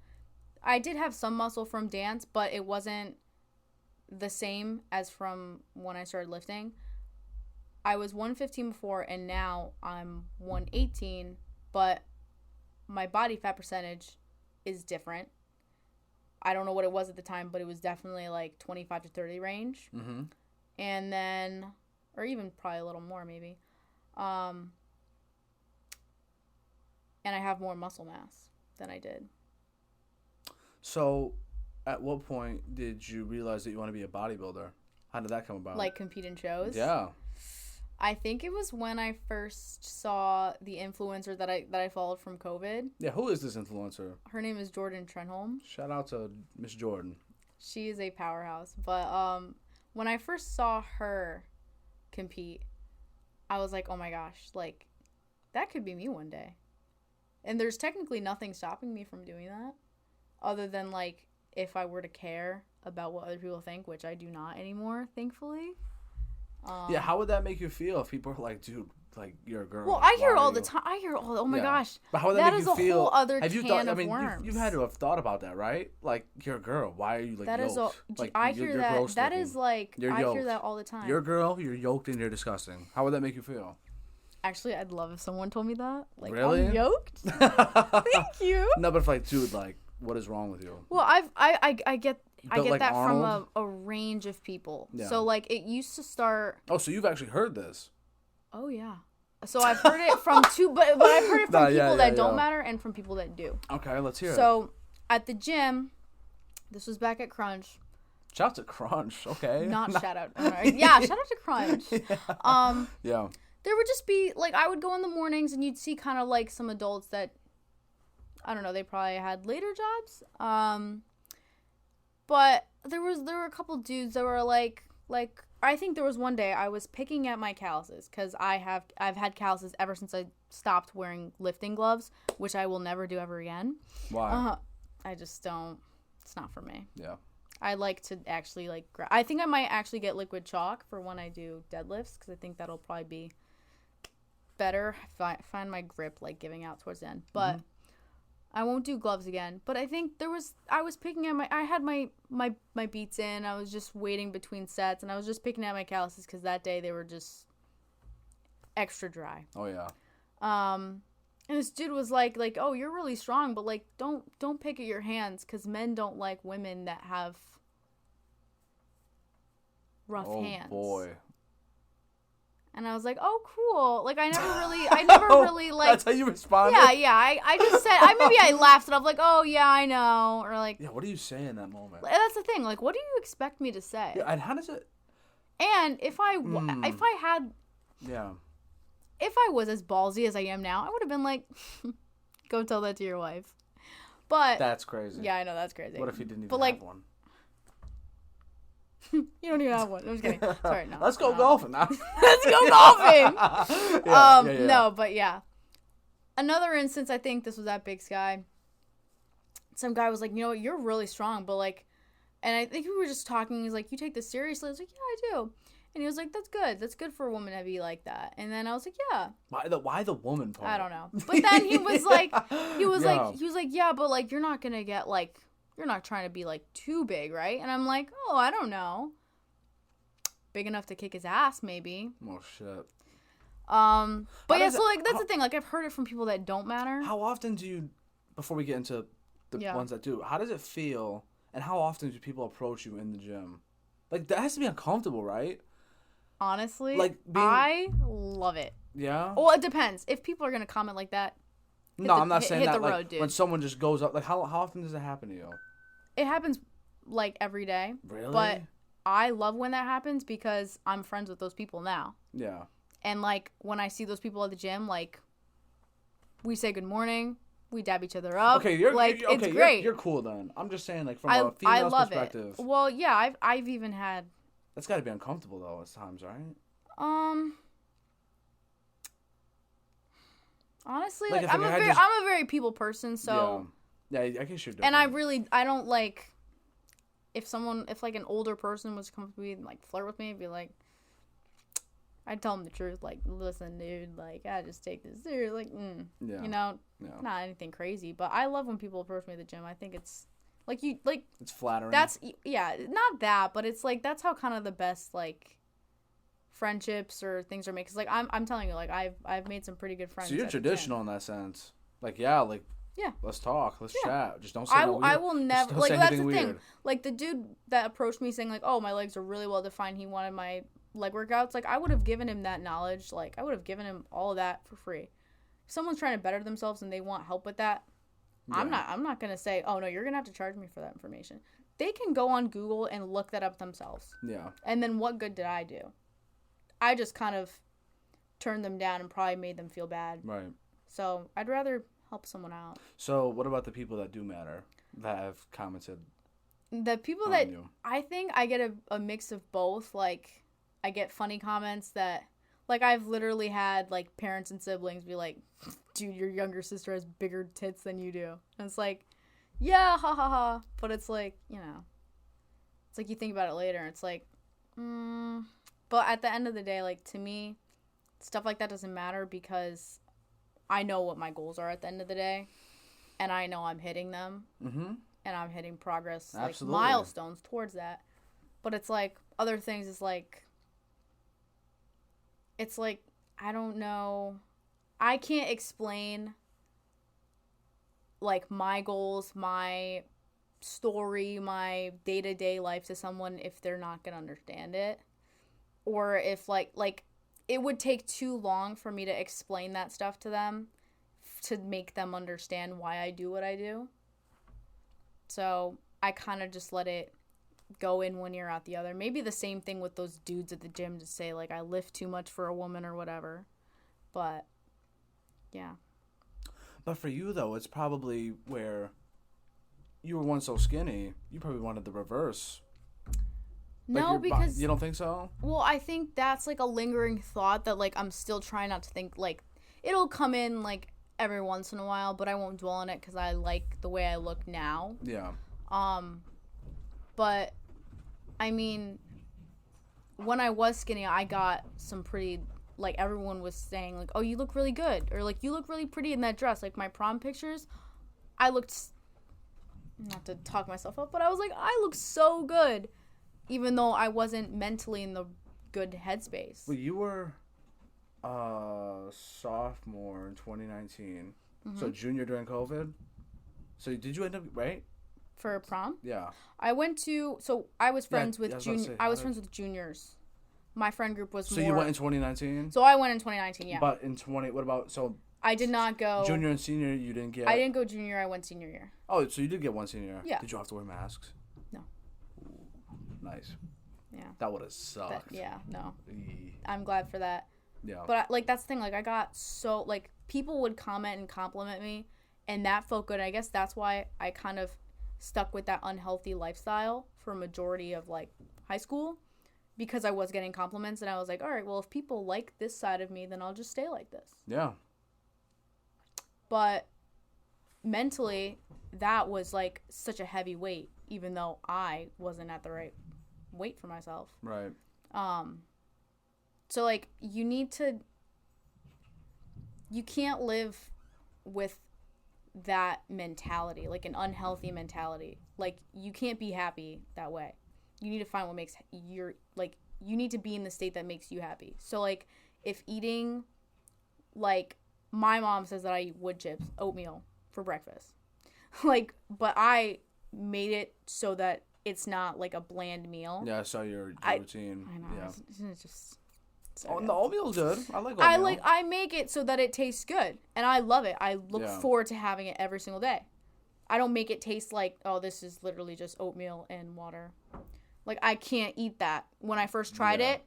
I did have some muscle from dance, but it wasn't the same as from when I started lifting. I was 115 before, and now I'm 118, but my body fat percentage is different. I don't know what it was at the time, but it was definitely like 25 to 30 range. Mm-hmm. And then, or even probably a little more maybe. And I have more muscle mass than I did. So, at what point did you realize that you want to be a bodybuilder? How did that come about? Like compete in shows? Yeah. I think it was when I first saw the influencer that I followed from COVID. Yeah, who is this influencer? Her name is Jordan Trenholm. Shout out to Miss Jordan. She is a powerhouse. But when I first saw her compete, I was like, oh my gosh, like, that could be me one day. And there's technically nothing stopping me from doing that, other than, like, if I were to care about what other people think, which I do not anymore, thankfully. Yeah, how would that make you feel if people are like, dude, like, you're a girl? Well, I hear all the time. Oh my gosh. But how would that make you feel? That is a whole other can of worms. You've had to have thought about that, right? Like, you're a girl. Why are you, like, yoked? I hear that. That is, like, I hear that all the time. You're a girl, you're yoked, and you're disgusting. How would that make you feel? Actually, I'd love if someone told me that. Like, really? I'm yoked? Thank you. No, but if, like, dude, like, what is wrong with you? Well, I get like that Arnold? from a range of people. Yeah. So, like, it used to start... Oh, so you've actually heard this? Oh, yeah. So I've heard it from two, but I've heard it from people that don't yeah. matter and from people that do. Okay, let's hear it. So at the gym, this was back at Crunch. Shout out to Crunch, okay? Not shout out. Right. Yeah, shout out to Crunch. Yeah. There would just be, like, I would go in the mornings and you'd see kind of, like, some adults that, I don't know, they probably had later jobs. But there were a couple dudes that were, like, I think there was one day I was picking at my calluses because I've had calluses ever since I stopped wearing lifting gloves, which I will never do ever again. Why? I just don't, it's not for me. Yeah. I like to actually, like, I think I might actually get liquid chalk for when I do deadlifts because I think that'll probably be better. Find my grip, like, giving out towards the end. But I won't do gloves again. But I think I was picking at I had my beats in. I was just waiting between sets, and I was just picking at my calluses because that day they were just extra dry. Oh, yeah. And this dude was like, oh, you're really strong, but, like, don't pick at your hands because men don't like women that have rough hands. Oh, boy. And I was like, oh, cool. Like, I never really, like. That's how you responded? Yeah. I just said, maybe I laughed and I'm like, oh, yeah, I know. Or, like. Yeah, what do you say in that moment? That's the thing. Like, what do you expect me to say? Yeah, and how does it. And if I had. Yeah. If I was as ballsy as I am now, I would have been like, go tell that to your wife. But. That's crazy. Yeah, I know, that's crazy. What if he didn't even have one? You don't even have one. I'm just kidding. Sorry, no. Let's go golfing now. Let's go golfing. Yeah. No, but yeah. Another instance, I think this was at Big Sky. Some guy was like, you know what, you're really strong, but, like, and I think we were just talking. He's like, you take this seriously? I was like, yeah, I do. And he was like, that's good. That's good for a woman to be like that. And then I was like, yeah. Why the woman part? I don't know. But then he was like, yeah, but, like, you're not gonna get, like, you're not trying to be, like, too big, right? And I'm like, oh, I don't know. Big enough to kick his ass, maybe. Oh, shit. But yeah, so, like, that's the thing. Like, I've heard it from people that don't matter. How often do you, before we get into the ones that do, how does it feel, and how often do people approach you in the gym? Like, that has to be uncomfortable, right? Honestly, like I love it. Yeah? Well, it depends. If people are going to comment like that, I'm not saying hit that, the like, road, dude. when someone just goes up, like, how often does it happen to you? It happens, like, every day. Really? But I love when that happens because I'm friends with those people now. Yeah. And, like, when I see those people at the gym, like, we say good morning, we dab each other up. Okay, it's great. You're cool then. I'm just saying, like, from a female's perspective. It. Well, yeah, I've even had. That's got to be uncomfortable though at times, right? Honestly, like I'm a very people person, so. Yeah, I guess you're different. And I don't like. If like an older person was to come to me and, like, flirt with me, I'd be like, I'd tell them the truth, like, listen, dude, like, I just take this serious, like, you know, not anything crazy, but I love when people approach me at the gym. I think it's, like, it's flattering. That's, yeah, not that, but it's, like, that's how kind of the best, like, friendships or things are made, because, like, I'm telling you, like, I've made some pretty good friends. So you're traditional in that sense. Like, let's talk, let's chat. Just don't say I will never, like, that's the weird thing. Like, the dude that approached me saying, like, oh, my legs are really well defined, he wanted my leg workouts, like, I would have given him that knowledge, like, I would have given him all of that for free. If someone's trying to better themselves and they want help with that, yeah. I'm not gonna say, oh no, you're gonna have to charge me for that information. They can go on Google and look that up themselves. Yeah. And then what good did I do? I just kind of turned them down and probably made them feel bad. Right. So I'd rather help someone out. So what about the people that do matter that have commented? The people that you? I think I get a mix of both. Like, I get funny comments that, like, I've literally had, like, parents and siblings be like, dude, your younger sister has bigger tits than you do. And it's like, yeah, ha ha ha. But it's like, you know, it's like you think about it later and it's like, But at the end of the day, like, to me, stuff like that doesn't matter because I know what my goals are at the end of the day. And I know I'm hitting them. Mm-hmm. And I'm hitting progress, Absolutely. Like, milestones towards that. But it's like, other things is like, it's like, I don't know. I can't explain, like, my goals, my story, my day-to-day life to someone if they're not going to understand it. Or if, like, it would take too long for me to explain that stuff to them to make them understand why I do what I do. So I kind of just let it go in one ear out the other. Maybe the same thing with those dudes at the gym to say, like, I lift too much for a woman or whatever. But, yeah. But for you, though, it's probably where you were once so skinny, you probably wanted the reverse. Like No, because... You don't think so? Well, I think that's, like, a lingering thought that, like, I'm still trying not to think, like, it'll come in, like, every once in a while, but I won't dwell on it because I like the way I look now. Yeah. But, I mean, when I was skinny, I got some pretty, like, everyone was saying, like, oh, you look really good, or, like, you look really pretty in that dress. Like, my prom pictures, I looked, not to talk myself up, but I was like, I look so good, even though I wasn't mentally in the good headspace. Well, you were sophomore in 2019, so junior during COVID. So did you end up, right? For prom? Yeah. I went to, so I was friends with friends with juniors. My friend group was so more. You went in 2019? So I went in 2019, yeah. But in what about, so. I did not go. Junior and senior, you didn't get. I didn't go junior, I went senior year. Oh, so you did get one senior. Yeah. Did you have to wear masks? No. Ooh, nice. Yeah. That would have sucked. No. Eee. I'm glad for that. Yeah. But, like, that's the thing. Like, I got so, like, people would comment and compliment me, and that felt good. I guess that's why I kind of stuck with that unhealthy lifestyle for a majority of, like, high school, because I was getting compliments, and I was like, all right, well, if people like this side of me, then I'll just stay like this. Yeah. But mentally, that was, like, such a heavy weight, even though I wasn't at the right weight for myself. Right. So, like, you can't live with that mentality, like an unhealthy mentality. Like, you can't be happy that way. You need to find what makes you need to be in the state that makes you happy. So, like, if eating, like, my mom says that I eat wood chips, oatmeal for breakfast. Like, but I made it so that it's not, like, a bland meal. Yeah, I saw your routine. I know. Yeah. It's just... So the oatmeal's good. I like oatmeal. I make it so that it tastes good, and I love it. I look forward to having it every single day. I don't make it taste like, oh, this is literally just oatmeal and water. Like, I can't eat that. When I first tried it,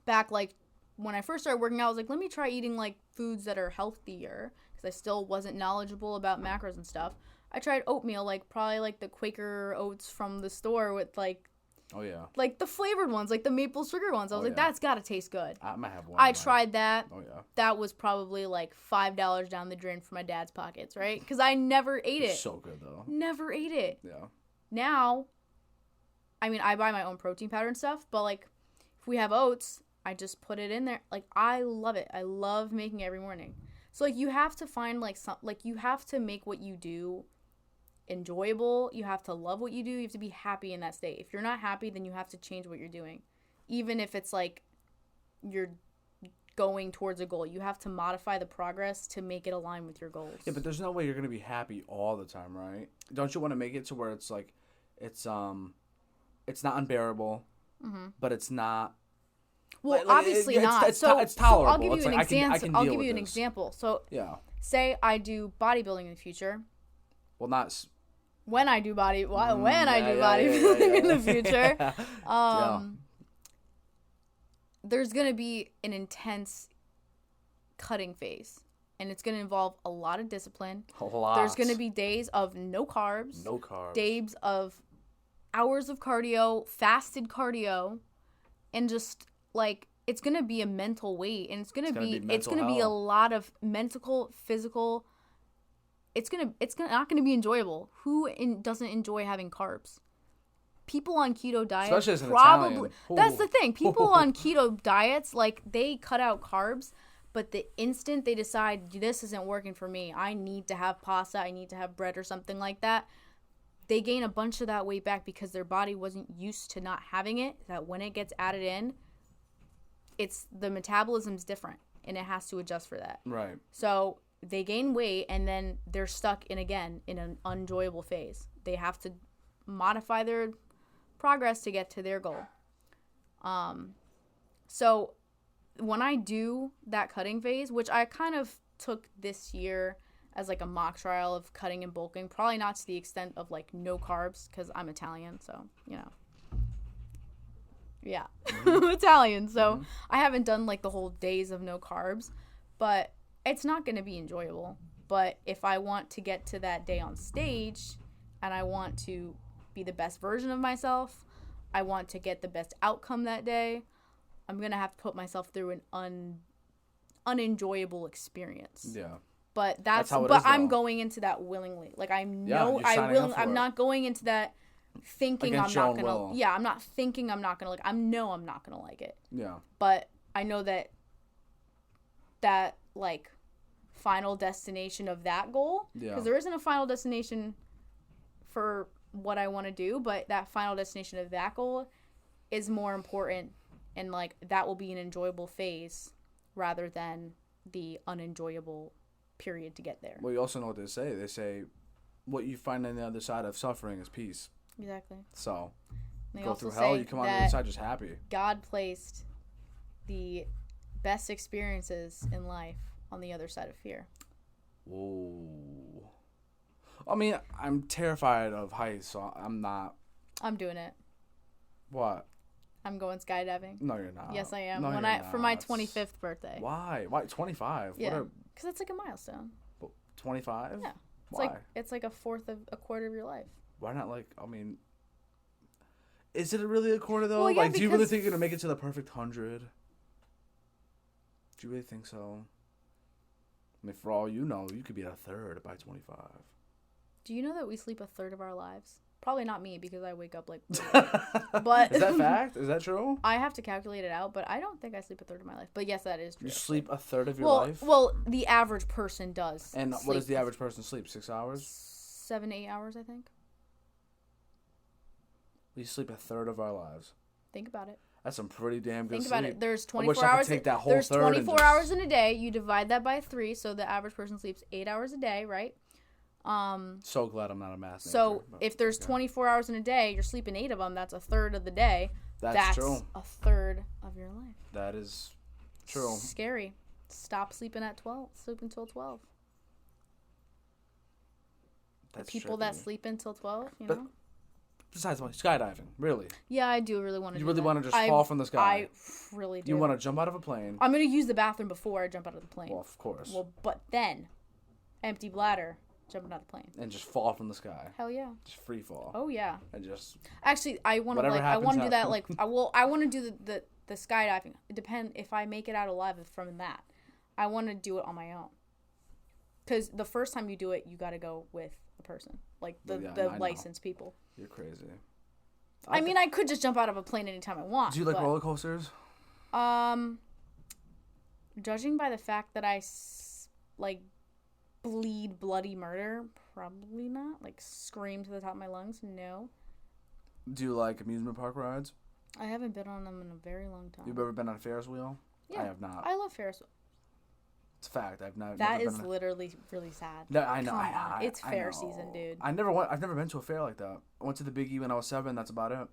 back, like, when I first started working out, I was like, let me try eating, like, foods that are healthier, because I still wasn't knowledgeable about macros and stuff. I tried oatmeal, like, probably, like, the Quaker oats from the store with, like, oh, yeah. like, the flavored ones, like the maple sugar ones. I was like, that's got to taste good. I might have one. I tried that. Oh, yeah. That was probably, like, $5 down the drain for my dad's pockets, right? Because I never ate it. So good, though. Never ate it. Yeah. Now, I mean, I buy my own protein powder and stuff, but, like, if we have oats, I just put it in there. Like, I love it. I love making it every morning. So, like, you have to find, like, you have to make what you do enjoyable. You have to love what you do. You have to be happy in that state. If you're not happy, then you have to change what you're doing. Even if it's like you're going towards a goal, you have to modify the progress to make it align with your goals. Yeah, but there's no way you're going to be happy all the time, right? Don't you want to make it to where it's like it's not unbearable, but it's not. Well, obviously not. It's tolerable. So I'll give you an example. I'll give you an example. So yeah. Say I do bodybuilding in the future. Well, not when I do bodybuilding in the future. There's gonna be an intense cutting phase, and it's gonna involve a lot of discipline. A lot. There's gonna be days of no carbs. No carbs. Days of hours of cardio, fasted cardio, and just like it's gonna be a mental weight, and it's gonna be a lot of mental, physical. It's not gonna be enjoyable. Who doesn't enjoy having carbs? People on keto diets, especially as an probably. Italian. That's the thing. People on keto diets, like, they cut out carbs, but the instant they decide this isn't working for me, I need to have pasta, I need to have bread or something like that, they gain a bunch of that weight back because their body wasn't used to not having it. That when it gets added in, the metabolism's different, and it has to adjust for that. Right. So they gain weight, and then they're stuck in an unenjoyable phase. They have to modify their progress to get to their goal. So when I do that cutting phase, which I kind of took this year as like a mock trial of cutting and bulking, probably not to the extent of like no carbs because I'm Italian, so you know. Yeah, I'm Italian, so I haven't done like the whole days of no carbs, but it's not going to be enjoyable. But if I want to get to that day on stage and I want to be the best version of myself, I want to get the best outcome that day, I'm going to have to put myself through an unenjoyable experience. Yeah. But I'm going into that willingly. Like I'm not going into that thinking I'm not gonna. Yeah, I'm not thinking I'm not gonna like. I'm not gonna like it. Yeah. But I know that like final destination of that goal. Yeah. Because there isn't a final destination for what I want to do, but that final destination of that goal is more important, and like that will be an enjoyable phase rather than the unenjoyable period to get there. Well, you also know what they say. They say what you find on the other side of suffering is peace. Exactly. So, go through hell, you come out on the other side just happy. God placed the best experiences in life on the other side of fear. Whoa. I mean, I'm terrified of heights, so I'm not. I'm doing it. What? I'm going skydiving. No, you're not. Yes, I am. No, For my 25th birthday. Why? Why 25? Yeah. Because it's like a milestone. 25? Yeah. Why? It's like a quarter of your life. Why not is it really a quarter though? Well, yeah, do you really think you're going to make it to the perfect 100? Do you really think so? I mean, for all you know, you could be at a third by 25. Do you know that we sleep a third of our lives? Probably not me because I wake up like... but is that fact? Is that true? I have to calculate it out, but I don't think I sleep a third of my life. But yes, that is true. You sleep a third of your life? Well, the average person does. And what does the average person sleep? 6 hours? 7 to 8 hours, I think. We sleep a third of our lives. Think about it. That's some pretty damn good sleep. Think about it. There's 24 I wish hours. I could take that whole there's third 24 hours in a day. You divide that by 3, so the average person sleeps 8 hours a day, right? So glad I'm not a math major. So if there's 24 hours in a day, you're sleeping 8 of them. That's a third of the day. That's true. A third of your life. That is true. Scary. Stop sleeping at 12. Sleep until 12. That's the people that sleep until 12, you know? Besides skydiving, really? Yeah, I do really want to. You really want to just fall from the sky? I really do. You want to jump out of a plane? I'm gonna use the bathroom before I jump out of the plane. Well, of course. Well, but then, empty bladder, jumping out of the plane. And just fall from the sky. Hell yeah. Just free fall. Oh yeah. And just. Actually, I want to I want to do that like I want to do the skydiving. It depends if I make it out alive from that. I want to do it on my own. Because the first time you do it, you got to go with a person, like the licensed people. You're crazy. I mean, I could just jump out of a plane anytime I want. Do you like roller coasters? Judging by the fact that I bleed bloody murder, probably not. Like scream to the top of my lungs, no. Do you like amusement park rides? I haven't been on them in a very long time. You've ever been on a Ferris wheel? Yeah, I have not. I love Ferris wheel. It's a fact. I've not. That is literally really sad. No, I know. Come on. It's fair season, dude. I've never been to a fair like that. I went to the Big E when I was 7. That's about it.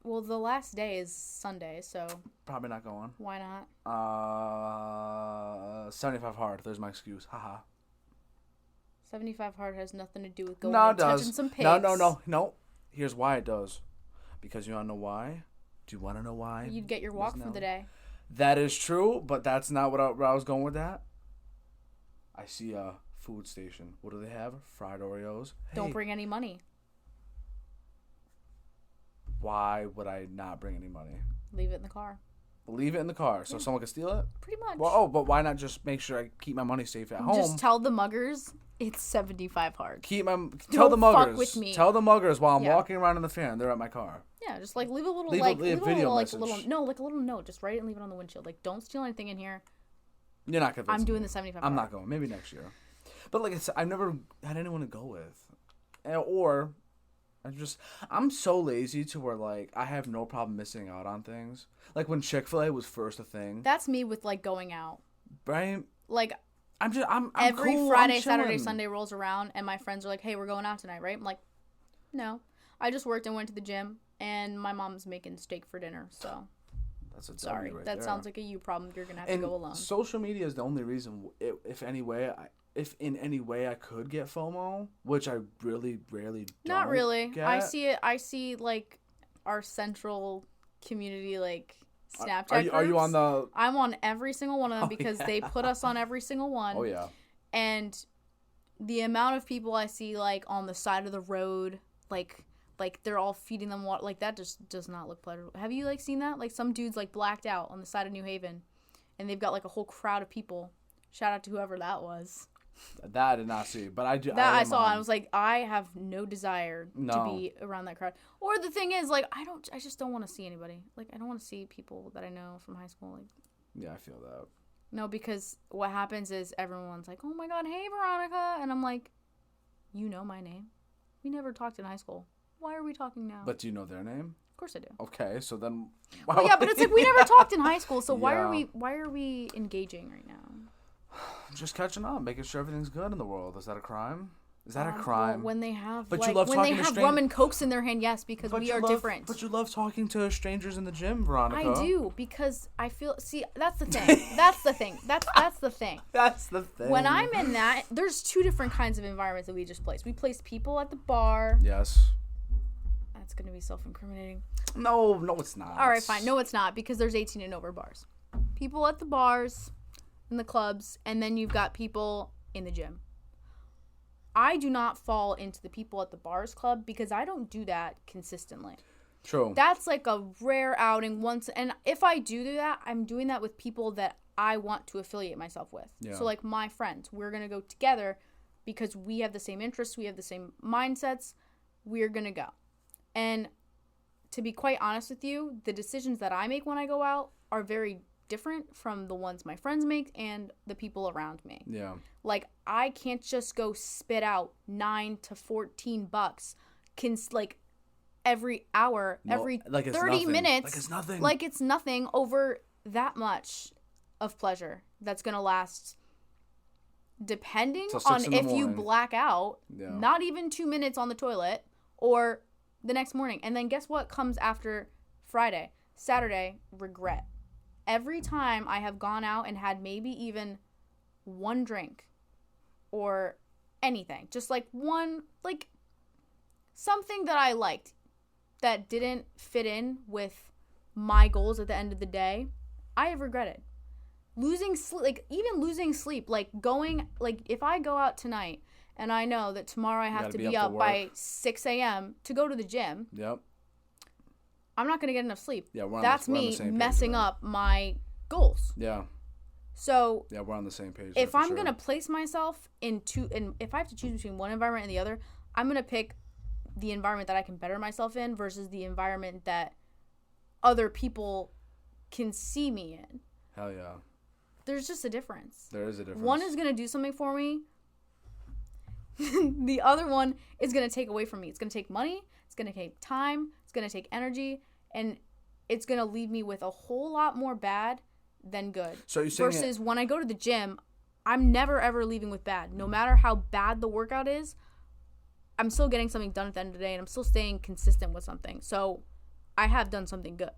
Well, the last day is Sunday, so probably not going. Why not? 75 hard. There's my excuse. Haha. 75 hard has nothing to do with going and touching some pigs. No. Here's why it does. Because you want to know why? Do you want to know why? You'd get your walk for the day. That is true, but that's not where I was going with that. I see a food station. What do they have? Fried Oreos. Don't bring any money. Why would I not bring any money? Leave it in the car. Leave it in the car so someone can steal it? Pretty much. Well, but why not just make sure I keep my money safe at home? Just tell the muggers it's 75 hard. Tell the muggers. Fuck with me. Tell the muggers while I'm walking around in the fan. They're at my car. Yeah, just leave a little leave a video message. like a little note. Just write it and leave it on the windshield. Like, don't steal anything in here. You're not convincing I'm doing me. the 75 I'm not going. Maybe next year. But I've never had anyone to go with. Or I'm so lazy to where I have no problem missing out on things. Like when Chick-fil-A was first a thing. That's me with going out. Right? I'm every cool, Friday, Saturday, Sunday rolls around and my friends are like, "Hey, we're going out tonight, right?" I'm like, "No. I just worked and went to the gym and my mom's making steak for dinner." So That's a W Sorry, right that there. sounds like a you problem. You're gonna have to go alone. Social media is the only reason, if in any way I could get FOMO, which I really rarely don't. Not really. Get. I see it. I see like our central community like Snapchat. Are you on the? I'm on every single one of them because they put us on every single one. Oh yeah. And the amount of people I see like on the side of the road, like they're all feeding them water, like that just does not look pleasurable. Have you like seen that? Like some dude's like blacked out on the side of New Haven, and they've got like a whole crowd of people. Shout out to whoever that was. That I did not see, but I do. That I saw, and I was like, I have no desire to be around that crowd. Or the thing is, like, I just don't want to see anybody. Like, I don't want to see people that I know from high school. Like, yeah, I feel that. No, because what happens is everyone's like, oh my God, hey, Veronica. And I'm like, you know my name. We never talked in high school. Why are we talking now? But do you know their name? Of course I do. Okay, so then. Well, yeah, but it's like we never talked in high school, so why are we engaging right now? Just catching up, making sure everything's good in the world. Is that a crime? Is that a crime? Well, when they have but like, you love when they have rum and cokes in their hand, yes, because we are different. But you love talking to strangers in the gym, Veronica. I do, because I feel. See, that's the thing. That's the thing. That's the thing. That's the thing. When I'm in that, there's two different kinds of environments that we just place. We place people at the bar. Yes. That's gonna be self-incriminating. No, it's not. All right, fine. No, it's not, because there's 18 and over bars. People at the bars, in the clubs, and then you've got people in the gym. I do not fall into the people at the bars club because I don't do that consistently. True. That's like a rare outing once, and if I do that, I'm doing that with people that I want to affiliate myself with. Yeah. So like my friends, we're going to go together because we have the same interests, we have the same mindsets, we're going to go. And to be quite honest with you, the decisions that I make when I go out are very different from the ones my friends make and the people around me. Yeah. Like, I can't just go spit out $9 to $14 like every hour, every like 30 minutes. Like it's nothing. Like it's nothing over that much of pleasure that's going to last, depending on if you black out, not even 2 minutes on the toilet, or the next morning. And then guess what comes after Friday? Saturday, regret. Every time I have gone out and had maybe even one drink or anything, just like one, like something that I liked that didn't fit in with my goals at the end of the day, I have regretted. Losing sleep, like even losing sleep, like going, like if I go out tonight and I know that tomorrow I have to be up by 6 a.m. to go to the gym. Yep. I'm not going to get enough sleep. Yeah, that's me messing up my goals. Yeah. So yeah, we're on the same page. If I'm going to place myself in two, and if I have to choose between one environment and the other, I'm going to pick the environment that I can better myself in versus the environment that other people can see me in. Hell yeah. There's just a difference. There is a difference. One is going to do something for me. The other one is going to take away from me. It's going to take money. It's going to take time. It's going to take energy. And it's going to leave me with a whole lot more bad than good. So you're saying versus when I go to the gym, I'm never ever leaving with bad. No matter how bad the workout is, I'm still getting something done at the end of the day, and I'm still staying consistent with something. So I have done something good.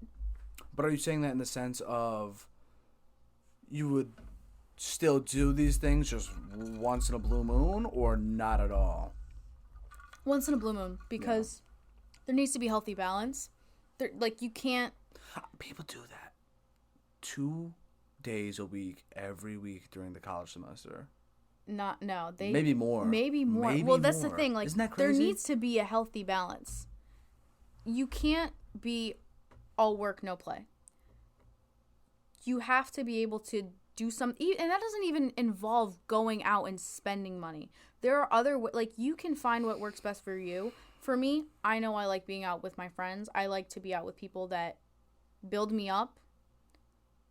But are you saying that in the sense of you would still do these things just once in a blue moon, or not at all? Once in a blue moon, because there needs to be healthy balance. There, like, you can't... People do that 2 days a week, every week during the college semester. Maybe more. Well, that's the thing. Like, isn't that crazy? There needs to be a healthy balance. You can't be all work, no play. You have to be able to do something, and that doesn't even involve going out and spending money. There are other, like, you can find what works best for you. For me, I know I like being out with my friends. I like to be out with people that build me up,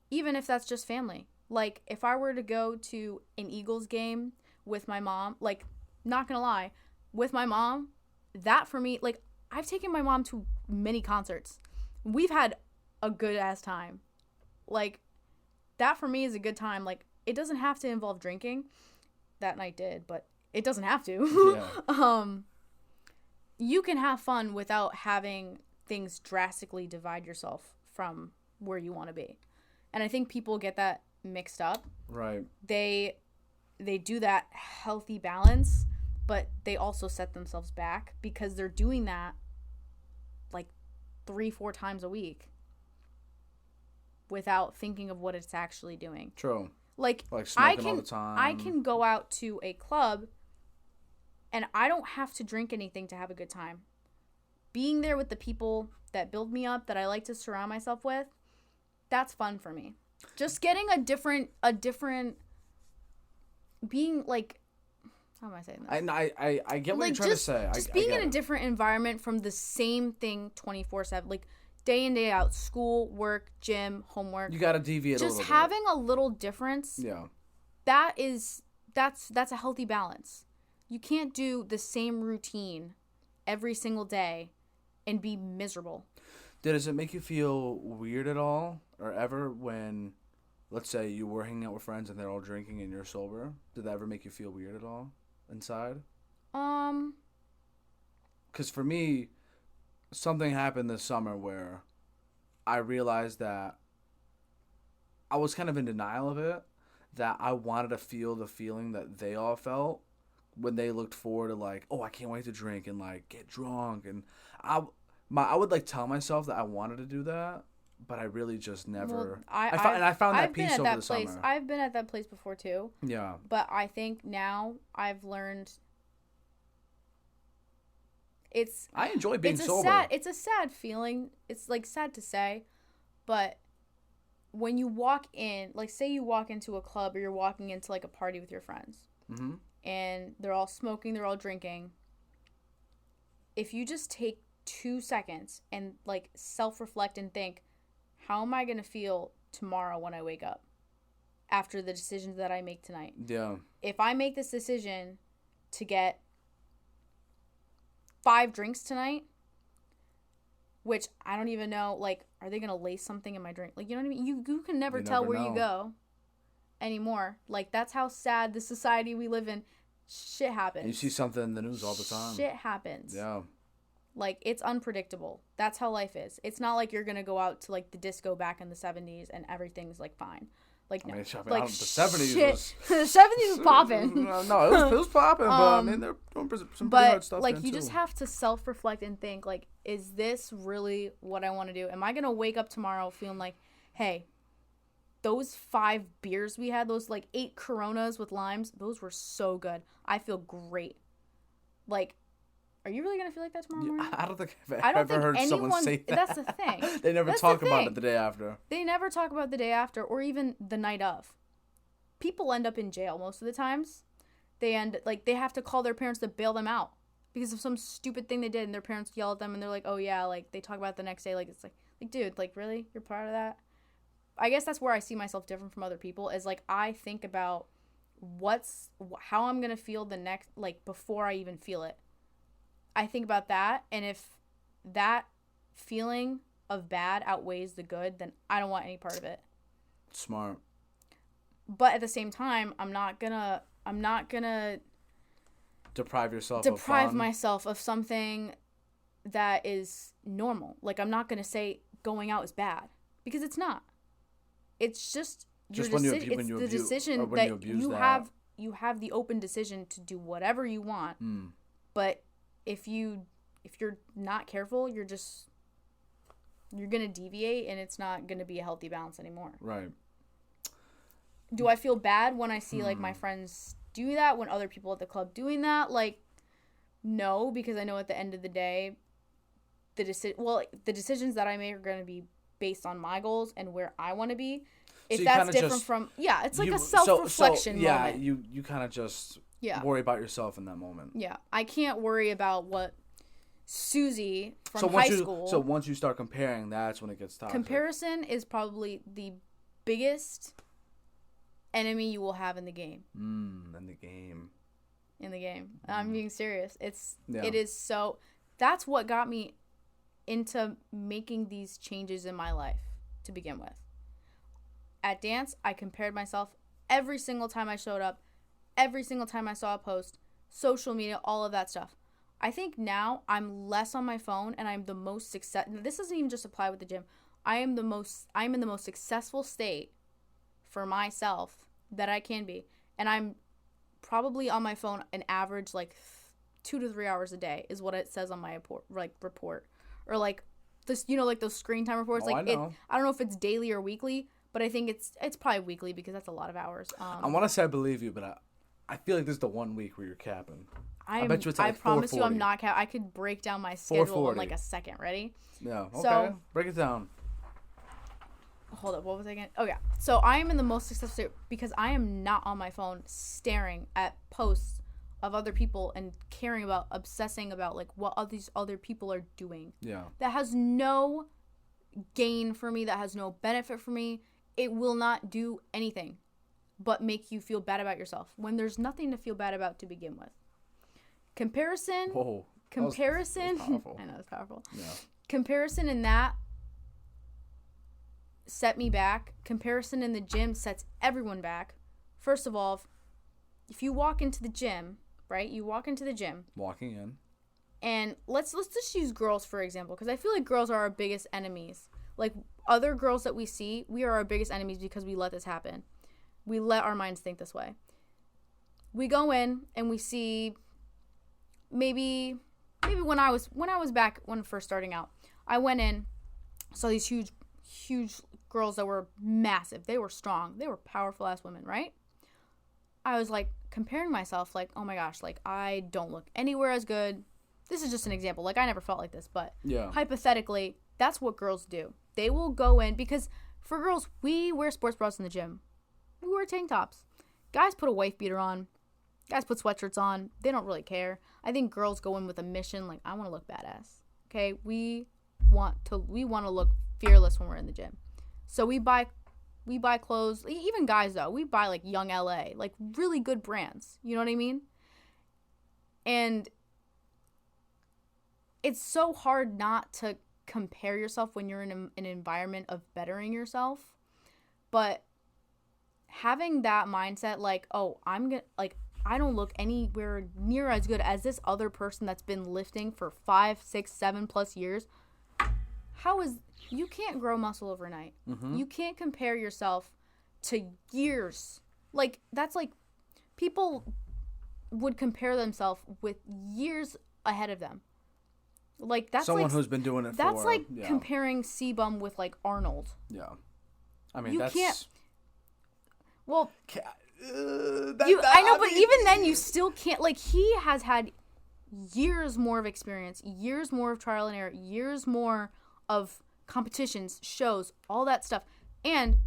even if that's just family. Like, if I were to go to an Eagles game with my mom, like, not gonna lie, with my mom, that for me, like, I've taken my mom to many concerts. We've had a good-ass time. Like, that for me is a good time. Like, it doesn't have to involve drinking. That night did, but it doesn't have to. Yeah. You can have fun without having things drastically divide yourself from where you want to be. And I think people get that mixed up. Right. They do that healthy balance, but they also set themselves back because they're doing that like 3-4 times a week without thinking of what it's actually doing. True. Like smoking all the time. I can go out to a club and I don't have to drink anything to have a good time. Being there with the people that build me up, that I like to surround myself with, that's fun for me. Just getting a different being like, how am I saying that? I get what you're trying to say. Just being in a different environment from the same thing 24/7, like day in, day out, school, work, gym, homework. You got to deviate a little bit. Just having a little difference. Yeah. That's a healthy balance. You can't do the same routine every single day and be miserable. Does it make you feel weird at all or ever when, let's say, you were hanging out with friends and they're all drinking and you're sober? Did that ever make you feel weird at all inside? Because for me, something happened this summer where I realized that I was kind of in denial of it, that I wanted to feel the feeling that they all felt when they looked forward to, like, oh, I can't wait to drink and, like, get drunk. And I would, like, tell myself that I wanted to do that, but I really just never. Well, I found that peace over the summer. I've been at that place before, too. Yeah. But I think now I've learned. I enjoy being sober. It's a sad feeling. It's, like, sad to say, but when you walk in, like, say you walk into a club or you're walking into, like, a party with your friends, mm-hmm. and they're all smoking, they're all drinking, if you just take 2 seconds and, like, self-reflect and think, how am I going to feel tomorrow when I wake up after the decisions that I make tonight? Yeah. If I make this decision to get 5 drinks tonight, which I don't even know, like, are they going to lace something in my drink? Like, you know what I mean? You can never tell where you go anymore. Like, that's how sad the society we live in. Shit happens. You see something in the news all the time. Shit happens. Yeah. Like, it's unpredictable. That's how life is. It's not like you're going to go out to, like, the disco back in the 70s and everything's, like, fine. Like, no. I mean, like, the 70s shit. was... The 70s was popping. No, it was popping, but, I mean, they're doing some pretty hard stuff. But, like, you just have to self-reflect and think, like, is this really what I want to do? Am I going to wake up tomorrow feeling like, hey, those 5 beers we had, those, like, 8 Coronas with limes, those were so good. I feel great. Like, are you really going to feel like that tomorrow morning? I don't think I've ever heard someone say that. That's the thing. They never talk about it the day after. They never talk about the day after or even the night of. People end up in jail most of the times. They have to call their parents to bail them out because of some stupid thing they did, and their parents yell at them, and they're like, oh, yeah, like, they talk about it the next day. Like, it's like, dude, like, really? You're part of that? I guess that's where I see myself different from other people is, like, I think about how I'm going to feel the next, like, before I even feel it. I think about that, and if that feeling of bad outweighs the good, then I don't want any part of it. Smart. But at the same time, I'm not gonna deprive myself of something that is normal. Like, I'm not gonna say going out is bad because it's not. It's just your decision. It's the decision that you have the open decision to do whatever you want. But if you're not careful, you're gonna deviate, and it's not gonna be a healthy balance anymore. Right. Do I feel bad when I see, like, my friends do that, when other people at the club doing that? Like, no, because I know at the end of the day, the decisions that I make are going to be based on my goals and where I want to be. If that's different from... Yeah, it's like a self-reflection moment. Yeah, you kind of just worry about yourself in that moment. Yeah, I can't worry about what Susie from high school... So once you start comparing, that's when it gets toxic. Comparison is probably the biggest... enemy you will have in the game. In the game. I'm being serious. It is so... That's what got me into making these changes in my life to begin with. At dance, I compared myself every single time I showed up, every single time I saw a post, social media, all of that stuff. I think now I'm less on my phone and I'm the most success... This doesn't even just apply with the gym. I'm in the most successful state for myself that I can be. And I'm probably on my phone an average like 2 to 3 hours a day is what it says on my report. Or like this, like those screen time reports. Oh, like I know. I don't know if it's daily or weekly, but I think it's probably weekly because that's a lot of hours. I want to say I believe you, but I feel like this is the 1 week where you're capping. I bet you it's like I promise you 440. I'm not I could break down my schedule in 440. like a second. Ready? Yeah. Okay. So, break it down. Hold up. What was I again? Oh, yeah. So I am in the most successful state because I am not on my phone staring at posts of other people and obsessing about like what all these other people are doing. Yeah. That has no gain for me. That has no benefit for me. It will not do anything but make you feel bad about yourself when there's nothing to feel bad about to begin with. Comparison. Whoa. Comparison. That was powerful. I know, it's powerful. Yeah. Comparison in that set me back. Comparison in the gym sets everyone back. First of all, if you walk into the gym, right? You walk into the gym. Walking in. And let's just use girls for example, because I feel like girls are our biggest enemies. Like other girls that we see, we are our biggest enemies because we let this happen. We let our minds think this way. We go in and we see maybe when I was back when first starting out, I went in, saw these huge girls that were massive. They were strong. They were powerful ass women, right? I was like comparing myself like, oh my gosh, like I don't look anywhere as good. This is just an example. Like I never felt like this, but yeah. Hypothetically, that's what girls do. They will go in because for girls, we wear sports bras in the gym. We wear tank tops. Guys put a wife beater on. Guys put sweatshirts on. They don't really care. I think girls go in with a mission like I want to look badass. Okay? We want to look fearless when we're in the gym. So we buy clothes. Even guys though, we buy like Young LA, like really good brands. You know what I mean? And it's so hard not to compare yourself when you're in an environment of bettering yourself. But having that mindset like, oh, I don't look anywhere near as good as this other person that's been lifting for 5, 6, 7+ years. You can't grow muscle overnight. Mm-hmm. You can't compare yourself to years. Like, that's like, people would compare themselves with years ahead of them. Like, that's someone like, who's been doing it that's like comparing C-Bum with, like, Arnold. Yeah. I mean, you that's... can't... Well... I know, but even then, you still can't... Like, he has had years more of experience, years more of trial and error, years more of competitions, shows, all that stuff, and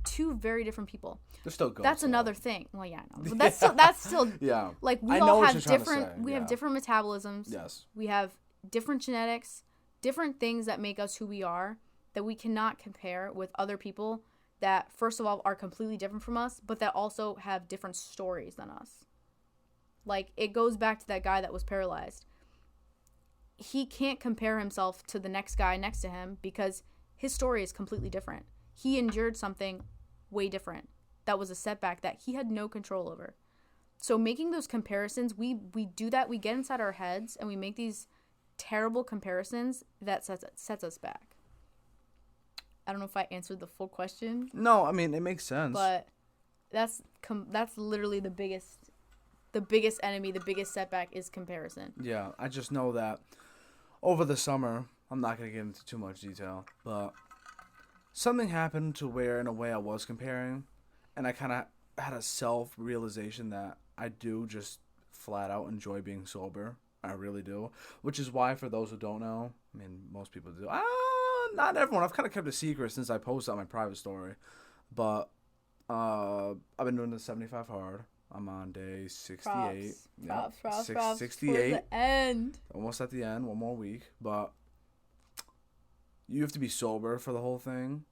two very different people. They're still good. That's another thing. Well, yeah, I know. But that's still yeah. Like, we all have different... We have different metabolisms. Yes. We have different genetics, different things that make us who we are, that we cannot compare with other people that, first of all, are completely different from us, but that also have different stories than us. Like, it goes back to that guy that was paralyzed. He can't compare himself to the next guy next to him because his story is completely different. He endured something way different. That was a setback that he had no control over. So making those comparisons, we do that. We get inside our heads and we make these terrible comparisons that sets us back. I don't know if I answered the full question. No, I mean, it makes sense. But that's literally the biggest enemy, the biggest setback is comparison. Yeah, I just know that over the summer, I'm not going to get into too much detail, but something happened to where, in a way, I was comparing, and I kind of had a self-realization that I do just flat out enjoy being sober. I really do. Which is why, for those who don't know, I mean, most people do. Not everyone. I've kind of kept a secret since I posted on my private story. But I've been doing the 75 hard. I'm on day 68. Props. 68. For the end. Almost at the end. One more week. But you have to be sober for the whole thing.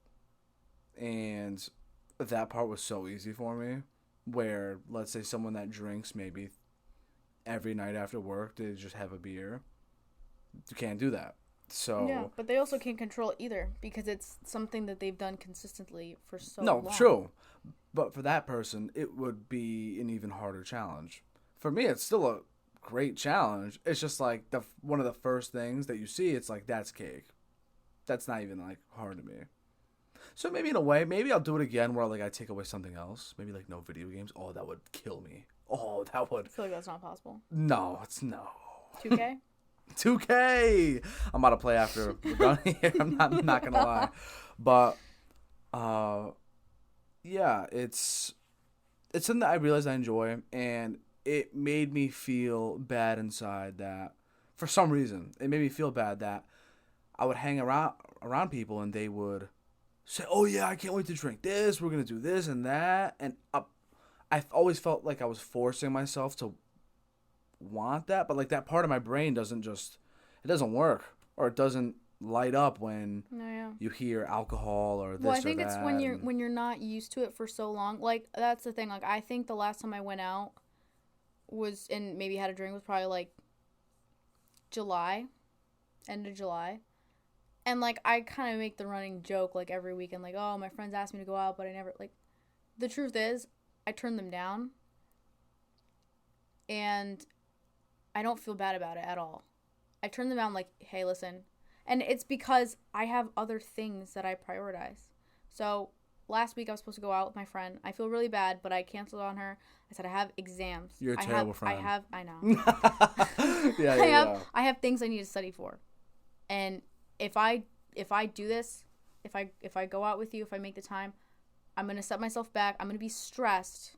And that part was so easy for me. Where, let's say someone that drinks maybe every night after work, they just have a beer. You can't do that. So yeah, but they also can't control either because it's something that they've done consistently for so long. No, true. But for that person, it would be an even harder challenge. For me, it's still a great challenge. It's just like one of the first things that you see, it's like, that's cake. that's not even like hard to me. So maybe in a way, maybe I'll do it again where like I take away something else. Maybe like no video games. Oh, that would kill me. Oh, that would. I feel like that's not possible. No, it's no. 2K? 2K. I'm about to play after we're done here. I'm not gonna lie, but yeah, it's something that I realized I enjoy, and it made me feel bad inside that for some reason it made me feel bad that I would hang around people and they would say, "Oh yeah, I can't wait to drink this. We're gonna do this and that," and I always felt like I was forcing myself to want that, but like that part of my brain it doesn't work, or it doesn't light up when you hear alcohol or this or that. Well, I think it's when you're not used to it for so long. Like, that's the thing. Like, I think the last time I went out was, and maybe had a drink, was probably like July, end of July. And like, I kind of make the running joke like every weekend, like, oh, my friends asked me to go out, but I never, like, the truth is I turned them down, and I don't feel bad about it at all. I turned them down like, hey, listen. And it's because I have other things that I prioritize. So last week I was supposed to go out with my friend. I feel really bad, but I canceled on her. I said I have exams. You're a terrible friend. I know. Yeah. I have things I need to study for. And if I do this, if I go out with you, if I make the time, I'm going to set myself back. I'm going to be stressed.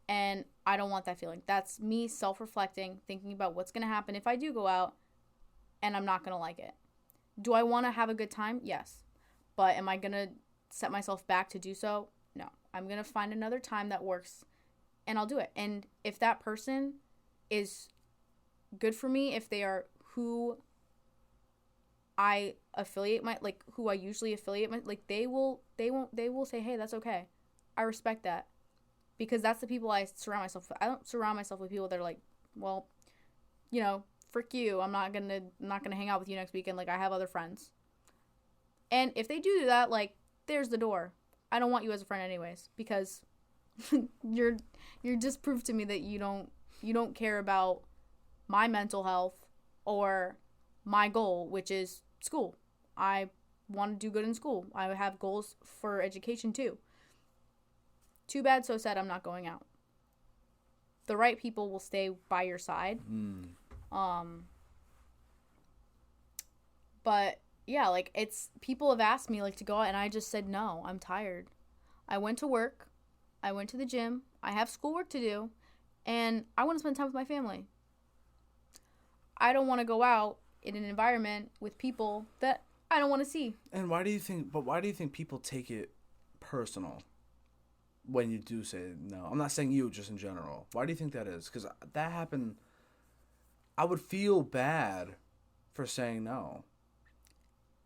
And I don't want that feeling. That's me self-reflecting, thinking about what's going to happen if I do go out and I'm not going to like it. Do I want to have a good time? Yes. But am I going to set myself back to do so? No. I'm going to find another time that works, and I'll do it. And if that person is good for me, if they are who I affiliate who I usually affiliate like, they will say, hey, that's okay. I respect that. Because that's the people I surround myself with. I don't surround myself with people that are like, well, frick you. I'm not gonna hang out with you next weekend. Like, I have other friends. And if they do that, like, there's the door. I don't want you as a friend anyways, because you're just proof to me that you don't care about my mental health or my goal, which is school. I want to do good in school. I have goals for education too. Too bad, so sad, I'm not going out. The right people will stay by your side. But yeah, like, it's, people have asked me like to go out, and I just said no, I'm tired. I went to work, I went to the gym, I have schoolwork to do, and I want to spend time with my family. I don't want to go out in an environment with people that I don't want to see. And why do you think people take it personal when you do say no? I'm not saying you, just in general. Why do you think that is? Because that happened. I would feel bad for saying no.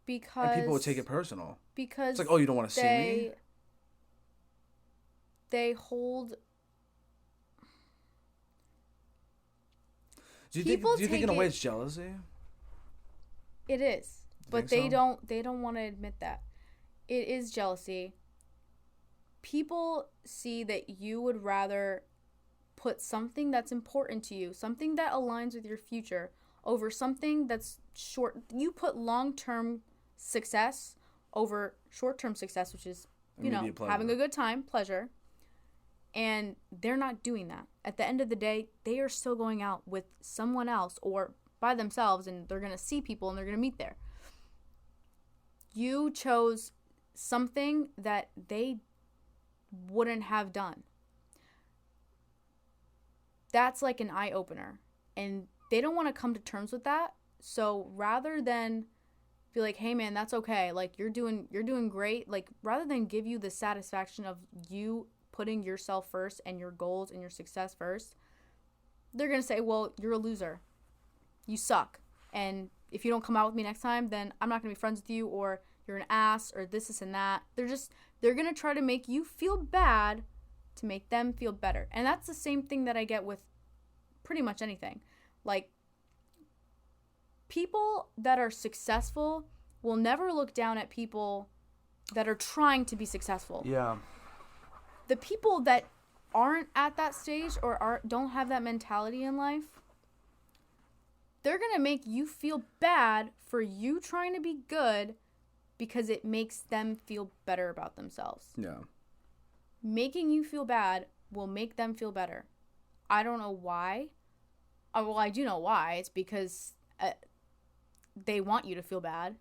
And people would take it personal. Because it's like, oh, you don't want to see me? They hold... Do you think in a way it's jealousy? It is. But they don't want to admit that. It is jealousy. People see that you would rather put something that's important to you, something that aligns with your future, over something that's short. You put long-term success over short-term success, which is, having a good time, pleasure. And they're not doing that. At the end of the day, they are still going out with someone else or by themselves, and they're going to see people and they're going to meet there. You chose something that they wouldn't have done. That's like an eye-opener. And they don't want to come to terms with that. So rather than be like, hey man, that's okay, like, you're doing great, like, rather than give you the satisfaction of you putting yourself first and your goals and your success first, they're going to say, well, you're a loser. You suck. And if you don't come out with me next time, then I'm not going to be friends with you, or you're an ass, or this and that. They're going to try to make you feel bad to make them feel better. And that's the same thing that I get with pretty much anything. Like, people that are successful will never look down at people that are trying to be successful. Yeah. The people that aren't at that stage or don't have that mentality in life, they're going to make you feel bad for you trying to be good because it makes them feel better about themselves. Yeah. Making you feel bad will make them feel better. I don't know why. Well, I do know why. It's because they want you to feel bad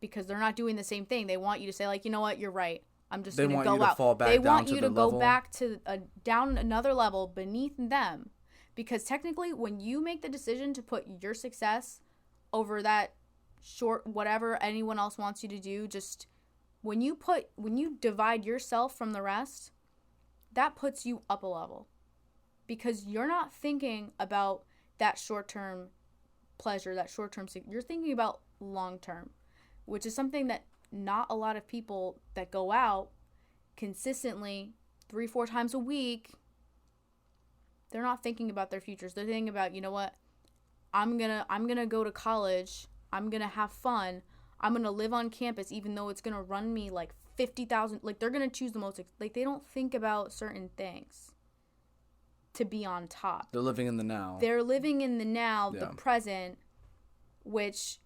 because they're not doing the same thing. They want you to say, like, you know what, you're right. I'm just going to go out. They want you to fall back down to the level. They want you to go back to down another level beneath them. Because technically, when you make the decision to put your success over that short whatever anyone else wants you to do, just when you divide yourself from the rest, that puts you up a level. Because you're not thinking about that short-term pleasure, that short-term, you're thinking about long-term, which is something that not a lot of people that go out consistently 3-4 times a week, they're not thinking about their futures. They're thinking about, you know what, I'm gonna go to college, I'm gonna have fun, I'm gonna live on campus even though it's gonna run me like 50,000, like they're gonna choose the most, like they don't think about certain things to be on top. They're living in the now. They're living in the now, the present, which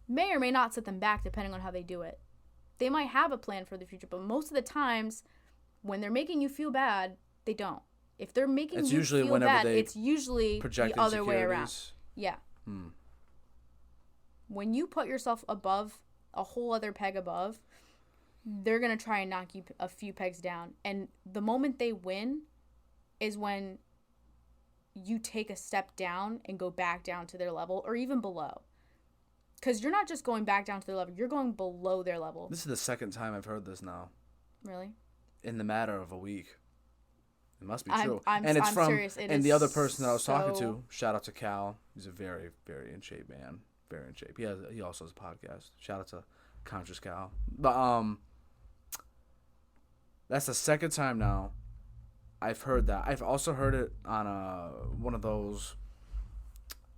may or may not set them back depending on how they do it. They might have a plan for the future, but most of the times when they're making you feel bad, they don't. If they're making you feel bad, it's usually the other way around. Yeah. When you put yourself above, a whole other peg above, they're going to try and knock you a few pegs down. And the moment they win is when you take a step down and go back down to their level or even below. Because you're not just going back down to their level, you're going below their level. This is the second time I've heard this now. Really? In the matter of a week. It must be true. I'm from serious. and the other person that I was talking to, shout out to Cal. He's a very, very in shape man. Very in shape. He also has a podcast. Shout out to Conscious Cal. But that's the second time now I've heard that. I've also heard it on one of those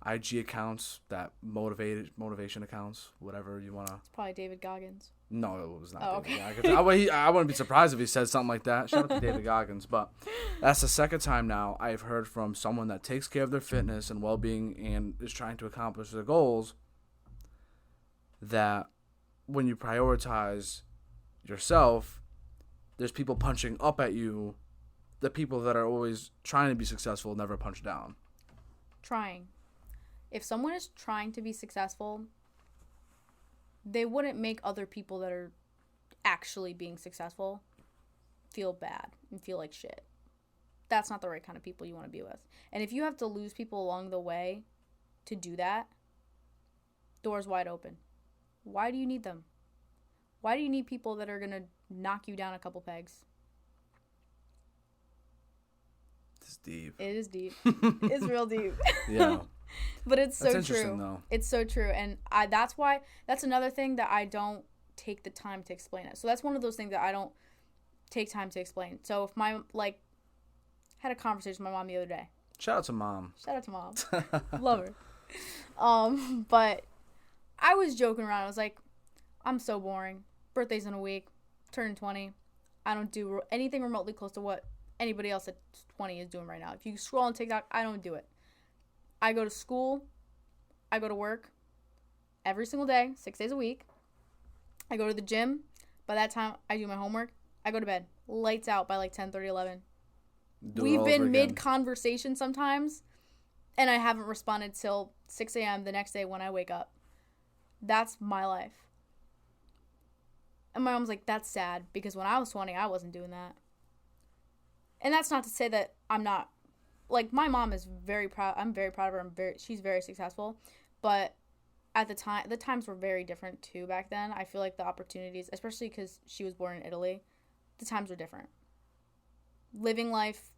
IG accounts, that motivation accounts, whatever you want to. It's probably David Goggins. No, it was not David Goggins. I wouldn't be surprised if he said something like that. Shout out to David Goggins. But that's the second time now I've heard from someone that takes care of their fitness and well-being and is trying to accomplish their goals that when you prioritize yourself, there's people punching up at you. The people that are always trying to be successful never punch down. Trying. If someone is trying to be successful, they wouldn't make other people that are actually being successful feel bad and feel like shit. That's not the right kind of people you want to be with. And if you have to lose people along the way to do that, doors wide open. Why do you need them? Why do you need people that are going to knock you down a couple pegs? It's deep. It is deep. It's real deep. Yeah. But it's so That's interesting, true. Though. It's so true. And that's another thing that I don't take the time to explain it. So that's one of those things that I don't take time to explain. So if had a conversation with my mom the other day. Shout out to mom. Love her. But I was joking around. I was like, I'm so boring. Birthday's in a week. Turning 20. I don't do anything remotely close to what anybody else at 20 is doing right now. If you scroll on TikTok, I don't do it. I go to school. I go to work every single day, 6 days a week. I go to the gym. By that time, I do my homework. I go to bed. Lights out by like 10:30, 11. We've been mid-conversation sometimes, and I haven't responded till 6 a.m. the next day when I wake up. That's my life. And my mom's like, that's sad, because when I was 20, I wasn't doing that. And that's not to say that I'm not. Like, my mom is very proud. I'm very proud of her. She's very successful. But at the time, the times were very different, too, back then. I feel like the opportunities, especially because she was born in Italy, the times were different. Living life,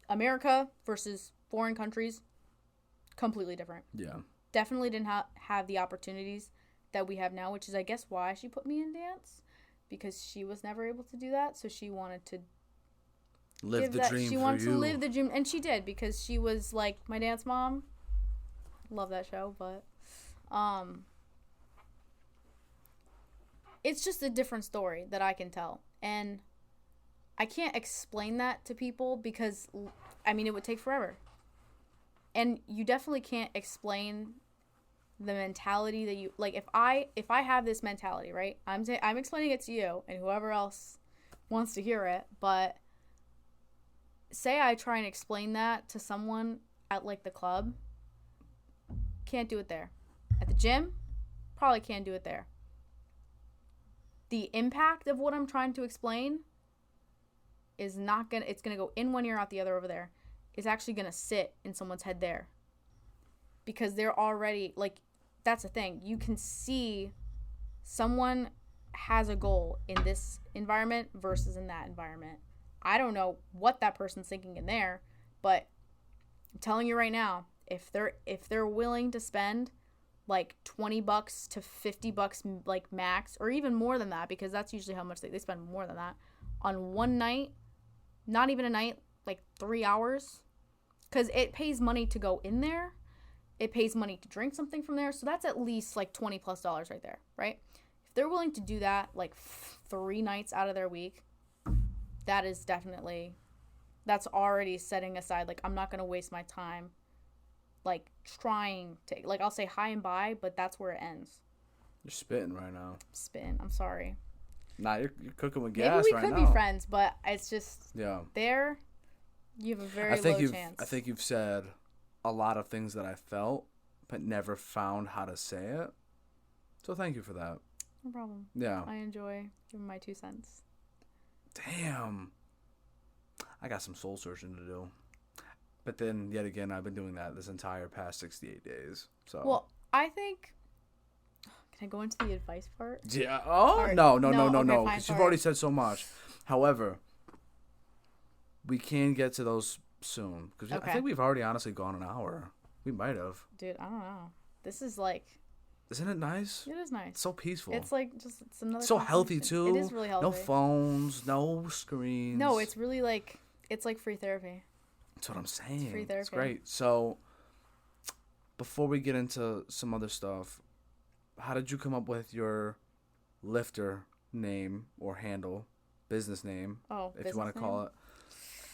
America versus foreign countries, completely different. Yeah. Definitely didn't have the opportunities that we have now, which is, I guess, why she put me in dance. Because she was never able to do that, so she wanted to live the dream. She wanted to live the dream, and she did, because she was like my dance mom. Love that show, but it's just a different story that I can tell, and I can't explain that to people because, I mean, it would take forever, and you definitely can't explain the mentality that you like. If I have this mentality, right? I'm explaining it to you and whoever else wants to hear it, but say I try and explain that to someone at like the club, can't do it there. At the gym, probably can't do it there. The impact of what I'm trying to explain is not gonna, it's gonna go in one ear out the other over there. It's actually gonna sit in someone's head there. Because they're already, like, that's the thing. You can see someone has a goal in this environment versus in that environment. I don't know what that person's thinking in there, but I'm telling you right now, if they're willing to spend like $20 to $50 like max, or even more than that, because that's usually how much they spend more than that on one night, not even a night, like 3 hours, because it pays money to go in there. It pays money to drink something from there. So that's at least like $20+ right there, right? If they're willing to do that like 3 nights out of their week, that is definitely, that's already setting aside, like, I'm not going to waste my time, like, trying to, like, I'll say hi and bye, but that's where it ends. You're spitting right now. Spitting. I'm sorry. Nah, you're cooking with gas right now. Maybe we could be friends, but it's just, there, you have a very low chance. I think you've said a lot of things that I felt, but never found how to say it. So thank you for that. No problem. Yeah. I enjoy giving my 2 cents. Damn. I got some soul searching to do. But then, yet again, I've been doing that this entire past 68 days. So. Well, I think... Can I go into the advice part? Yeah. Oh, right. No. Because you've already said so much. However, we can get to those soon. Because I think we've already honestly gone an hour. We might have. Dude, I don't know. This is like... Isn't it nice? It is nice. It's so peaceful. It's like just it's another. So healthy too. It is really healthy. No phones, no screens. No, it's really like it's like free therapy. That's what I'm saying. It's free therapy. It's great. So, before we get into some other stuff, how did you come up with your lifter name or handle, business name, if you want to call it?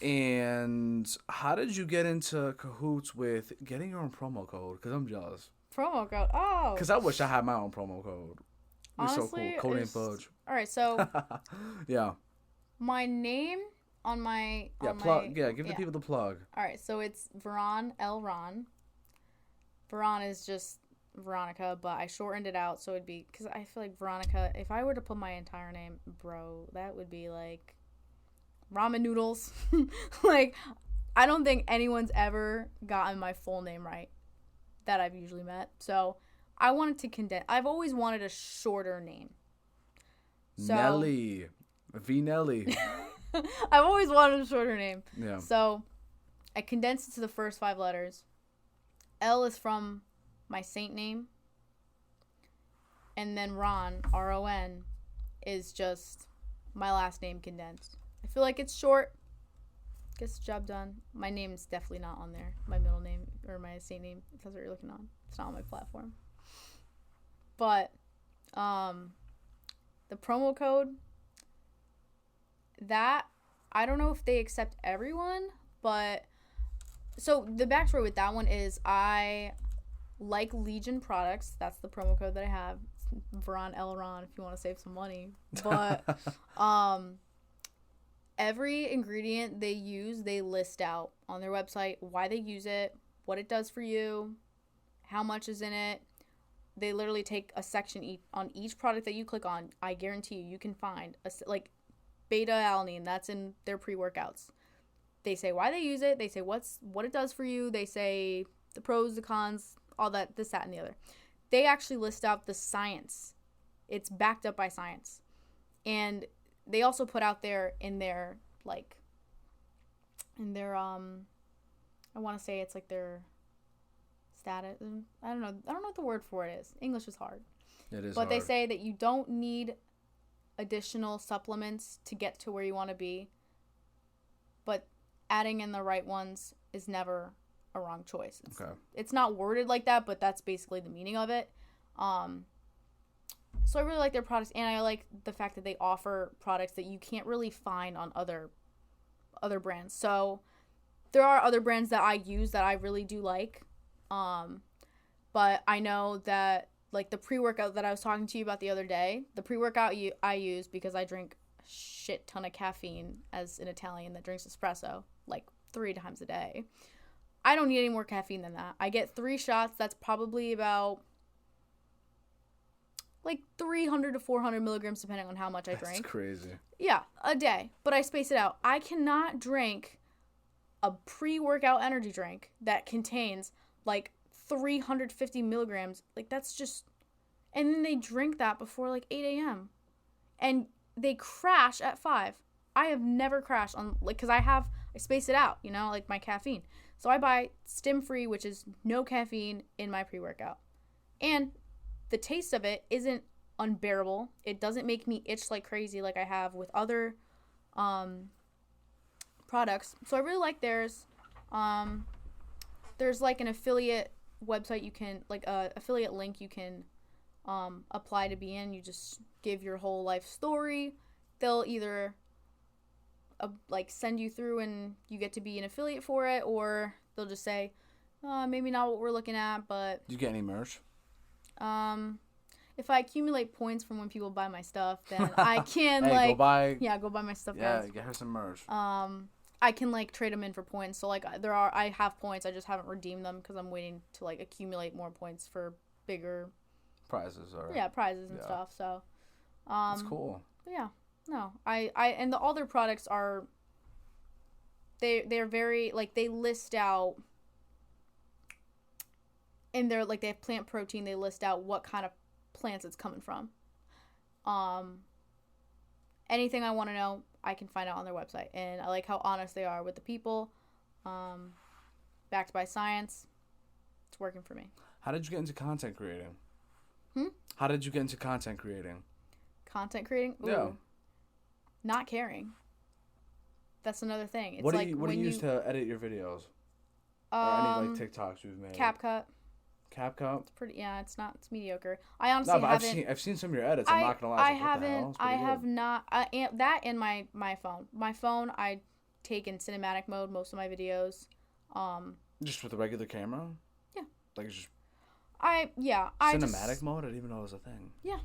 And how did you get into cahoots with getting your own promo code? Because I'm jealous. Promo code. Oh. Because I wish I had my own promo code. Honestly, so cool. Cody and Fudge. All right, so. Yeah. My name on my. Give the people the plug. All right, so it's Veron L. Ron. Veron is just Veronica, but I shortened it out so it'd be, because I feel like Veronica, if I were to put my entire name, bro, that would be like ramen noodles. Like, I don't think anyone's ever gotten my full name right that I've usually met. So I wanted to condense. I've always wanted a shorter name. So, Nelly. V. Nelly. I've always wanted a shorter name. Yeah. So I condensed it to the first 5 letters. L is from my saint name. And then Ron, R-O-N, is just my last name condensed. I feel like it's short. Gets the job done. My name's definitely not on there. My middle name or my saint name, if that's what you're looking on. It's not on my platform. But the promo code, that, I don't know if they accept everyone, but so the backstory with that one is I like Legion products. That's the promo code that I have. It's Veron Elron if you want to save some money. But every ingredient they use, they list out on their website why they use it, what it does for you, how much is in it. They literally take a section on each product that you click on. I guarantee you can find like beta-alanine. That's in their pre-workouts. They say why they use it. They say what it does for you. They say the pros, the cons, all that, this, that, and the other. They actually list out the science. It's backed up by science. And they also put out there in their I want to say it's like their status. I don't know what the word for it is. English is hard. It is But hard. they say that you don't need additional supplements to get to where you want to be. But adding in the right ones is never a wrong choice. It's not worded like that, but that's basically the meaning of it. So I really like their products, and I like the fact that they offer products that you can't really find on other brands. So there are other brands that I use that I really do like. But I know that, like, the pre-workout that I was talking to you about the other day, the pre-workout I use because I drink a shit ton of caffeine as an Italian that drinks espresso, like, 3 times a day. I don't need any more caffeine than that. I get 3 shots. That's probably about, like, 300 to 400 milligrams, depending on how much I drink. That's crazy. Yeah, a day. But I space it out. I cannot drink a pre-workout energy drink that contains, like, 350 milligrams. Like, that's just... And then they drink that before, like, 8 a.m. And they crash at 5. I have never crashed on... Like, because I space it out, you know, like, my caffeine. So I buy stim-free, which is no caffeine, in my pre-workout. And the taste of it isn't unbearable. It doesn't make me itch like crazy like I have with other products. So I really like theirs. There's, like, an affiliate website you can, like, a affiliate link you can apply to be in. You just give your whole life story. They'll either like send you through and you get to be an affiliate for it, or they'll just say, maybe not what we're looking at, but... Do you get any merch? If I accumulate points from when people buy my stuff, then I can, hey, like... go buy... Yeah, go buy my stuff, yeah, guys. get her some merch. I can, like, trade them in for points. So, like, I have points. I just haven't redeemed them because I'm waiting to, like, accumulate more points for bigger... Prizes, or... Yeah, prizes and stuff, so... That's cool. Yeah. No, and all their products are, they're very, like, they list out, and they're, like, they have plant protein, they list out what kind of plants it's coming from. Anything I want to know, I can find out on their website, and I like how honest they are with the people, backed by science. It's working for me. How did you get into content creating? How did you get into content creating? Content creating? Ooh. Yeah. Not caring. That's another thing. It's what do like you use to edit your videos? Or any, like, TikToks you've made? CapCut. CapCut? It's pretty. Yeah, it's not. I honestly but haven't. I've seen some of your edits. I'm not gonna lie. I haven't. I have not. That and my phone. My phone, I take in cinematic mode most of my videos. Just with a regular camera? Yeah. Like, just... Cinematic mode? I didn't even know it was a thing. Yeah.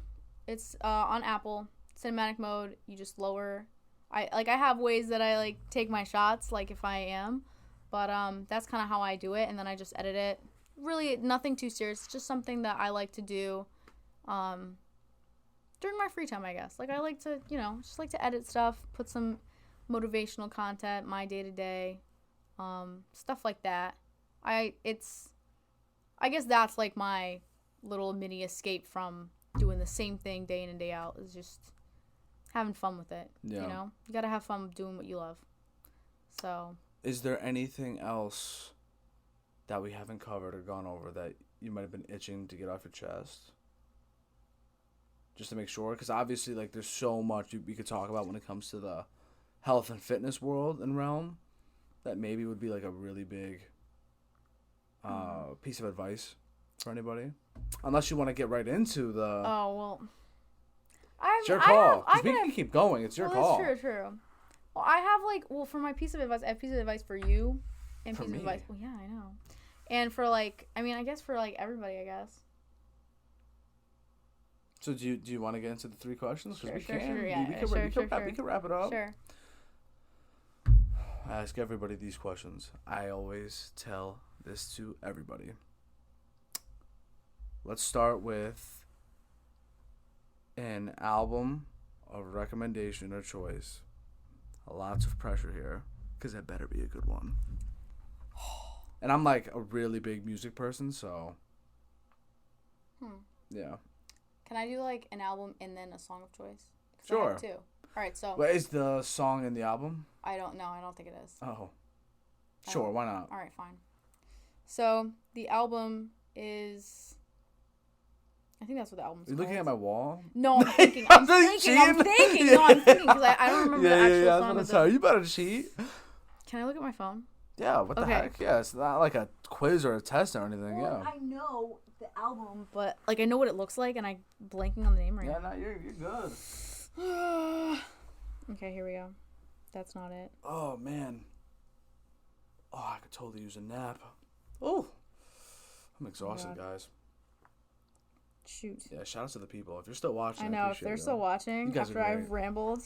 It's on Apple. Cinematic mode, you just lower. I have ways that I, like, take my shots, like, if I am. But that's kind of how I do it, and then I just edit it. Really, nothing too serious. It's just something that I like to do during my free time, I guess. Like, I like to, you know, just like to edit stuff, put some motivational content, my day-to-day, stuff like that. I guess that's, like, my little mini escape from doing the same thing day in and day out, is just having fun with it. Yeah. You know, you gotta have fun doing what you love. So, is there anything else that we haven't covered or gone over that you might have been itching to get off your chest? Just to make sure, because obviously, like, there's so much we could talk about when it comes to the health and fitness world and realm that maybe would be, like, a really big piece of advice for anybody. Unless you want to get right into the... Oh, well... It's your call. Because we can keep going. It's your call. That's true. Well, I have, like... Well, for my piece of advice, I have a piece of advice for you. And for piece me? Of advice... Well, yeah, I know. And for, like... I mean, I guess for, like, everybody, I guess. So do you want to get into the 3 questions? Because Sure, yeah. We can wrap it up. Sure. I ask everybody these questions. I always tell this to everybody. Let's start with an album of recommendation or choice. Lots of pressure here, because it better be a good one. And I'm, like, a really big music person, so... Yeah. Can I do, like, an album and then a song of choice? Sure. I have 2. All right, so... What is the song in the album? I don't know. I don't think it is. Oh. Sure, why not? All right, fine. So, the album is... I think that's what the album's called. Are you looking at my wall? No, I'm thinking. No, I'm thinking, because I don't remember the actual song. You better cheat. Can I look at my phone? Yeah, what the heck? Yeah, it's not like a quiz or a test or anything, well, I know the album, but, like, I know what it looks like, and I'm blanking on the name right now. Yeah, no, you're good. Okay, here we go. That's not it. Oh, man. Oh, I could totally use a nap. Oh. I'm exhausted, guys. Shoot. Yeah, shout out to the people. If you're still watching, I know, if they're still watching after I've rambled.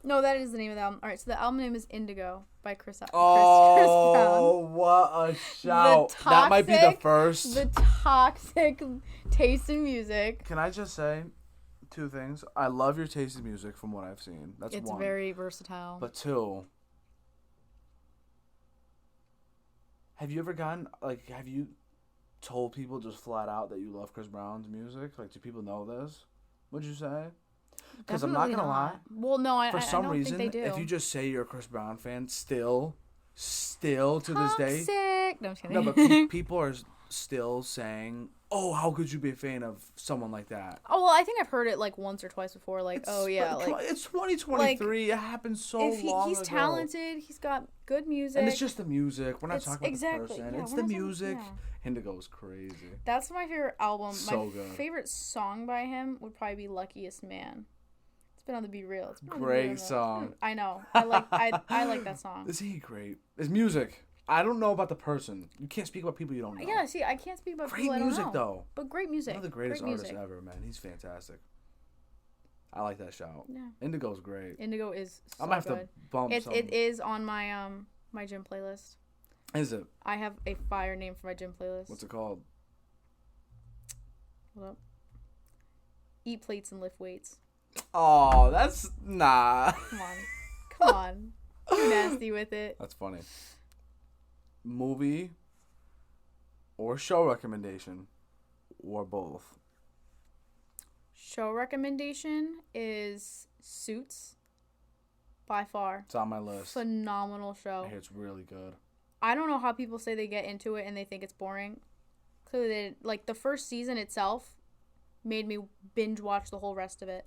No, that is the name of the album. All right, so the album name is Indigo by Chris Brown. Oh, what a shout. That might be the first. The toxic taste in music. Can I just say 2 things? I love your taste in music from what I've seen. That's it's 1. It's very versatile. But 2, have you ever have you told people just flat out that you love Chris Brown's music? Like, do people know this? Would you say? Because I'm not going to lie. Well, no, I don't reason, think they do. If you just say you're a Chris Brown fan, still to this day. No, I'm kidding. No, but people are still saying, oh, how could you be a fan of someone like that? Oh, well, I think I've heard it like once or twice before. Like, it's 2023. It happened so long ago. He's talented. He's got good music. And it's just the music. We're not talking about the person. Yeah, it's the music. Indigo is crazy. That's my favorite album. So my good. Favorite song by him would probably be Luckiest Man. It's been on the Be Real. Great song. I know. I like that song. Is he great? His music. I don't know about the person. You can't speak about people you don't know. Yeah, see, I can't speak about people I don't know. Great music, though. But great music. One of the greatest artists ever, man. He's fantastic. I like that shout. Yeah. Indigo's great. Indigo is so I might have good. to bump something. It is on my my gym playlist. Is it? I have a fire name for my gym playlist. What's it called? Hold up. Eat plates and lift weights. Oh, that's nah. Come on. Too nasty with it. That's funny. Movie or show recommendation or both? Show recommendation is Suits. By far. It's on my list. Phenomenal show. I hear it's really good. I don't know how people say they get into it and they think it's boring. Clearly, they, like, the first season itself made me binge watch the whole rest of it.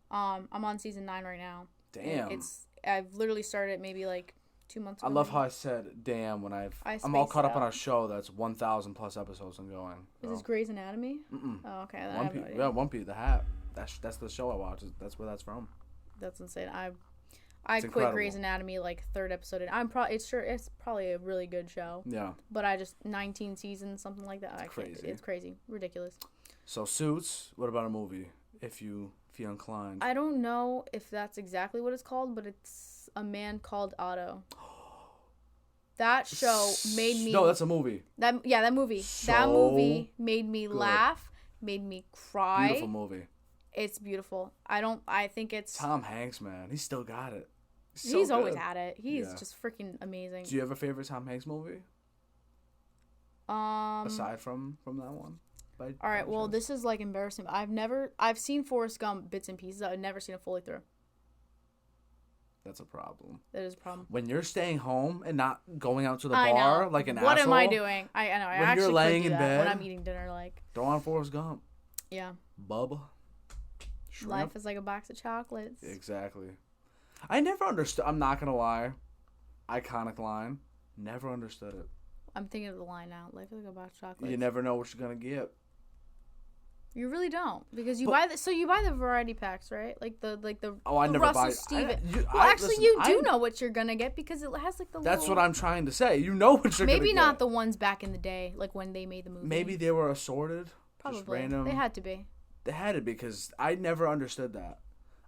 I'm on season 9 right now. Damn. I've literally started maybe like 2 months ago. I love how I said damn when I'm all caught up on a show that's 1,000 plus episodes and going. So. Is this Grey's Anatomy? Mm-mm. Oh, okay. One Piece. Yeah, One Piece. The Hat. That's the show I watch. That's where that's from. That's insane. I quit Grey's Anatomy like 3rd episode. It's probably a really good show. Yeah. But I just 19 seasons, something like that. Crazy. It's crazy, ridiculous. So Suits. What about a movie? If you feel inclined. I don't know if that's exactly what it's called, but it's A Man Called Otto. That show made me. No, that's a movie. That movie. That movie made me laugh, made me cry. Beautiful movie. It's beautiful. I think it's Tom Hanks, man. He's still got it. He's always had it. He's just freaking amazing. Do you have a favorite Tom Hanks movie? Aside from that one. All right. Well, this is like embarrassing. I've seen Forrest Gump bits and pieces. I've never seen it fully through. That's a problem. That is a problem. When you're staying home and not going out to the bar like an asshole. What am I doing? I know. I actually you're laying in bed when I'm eating dinner, like. Throw on Forrest Gump. Yeah. Bubba. Shrimp. Life is like a box of chocolates. Exactly. I never understood. I'm not gonna lie. Iconic line. Never understood it. I'm thinking of the line now. Life is like a box of chocolates. You never know what you're gonna get. You really don't, because you buy the variety packs, right? Like the oh, I the never Russell buy. Steven. Listen, you do know what you're gonna get because it has like the. That's what I'm trying to say. You know what you're gonna get. Maybe not the ones back in the day, like when they made the movie. Maybe they were assorted. Probably. Just random. They had to be. They had it because I never understood that.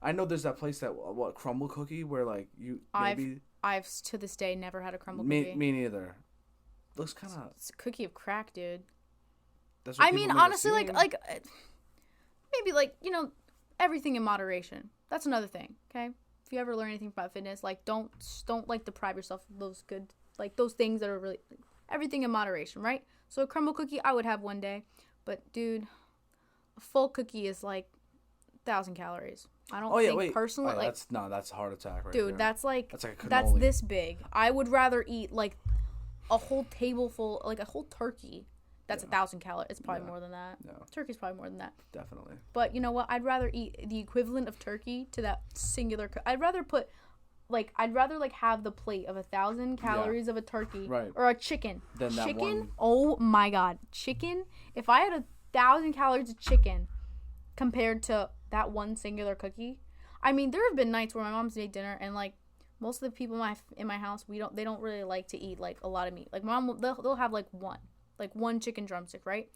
I know there's that place that crumble cookie where like you maybe. I've to this day never had a crumble cookie. Me neither. Looks kind of. It's a cookie of crack, dude. That's what honestly, like maybe like everything in moderation. That's another thing. Okay, if you ever learn anything about fitness, like don't like deprive yourself of those good those things that are really everything in moderation, right? So a crumble cookie I would have one day, but dude, a full cookie is like 1,000 calories. I don't think personally that's a heart attack right dude, there. that's like a cannoli. That's this big. I would rather eat like a whole table full, like a whole turkey. That's 1,000 calories. It's probably more than that. No. Turkey's probably more than that. Definitely. But you know what? I'd rather eat the equivalent of turkey to that singular. I'd rather have the plate of 1,000 calories of a turkey or a chicken. Than chicken. That one. Oh my god, chicken! If I had 1,000 calories of chicken compared to that one singular cookie, I mean, there have been nights where my mom's made dinner and like most of the people in my house, they don't really like to eat like a lot of meat. Like mom, they'll have like one. like 1 chicken drumstick, right?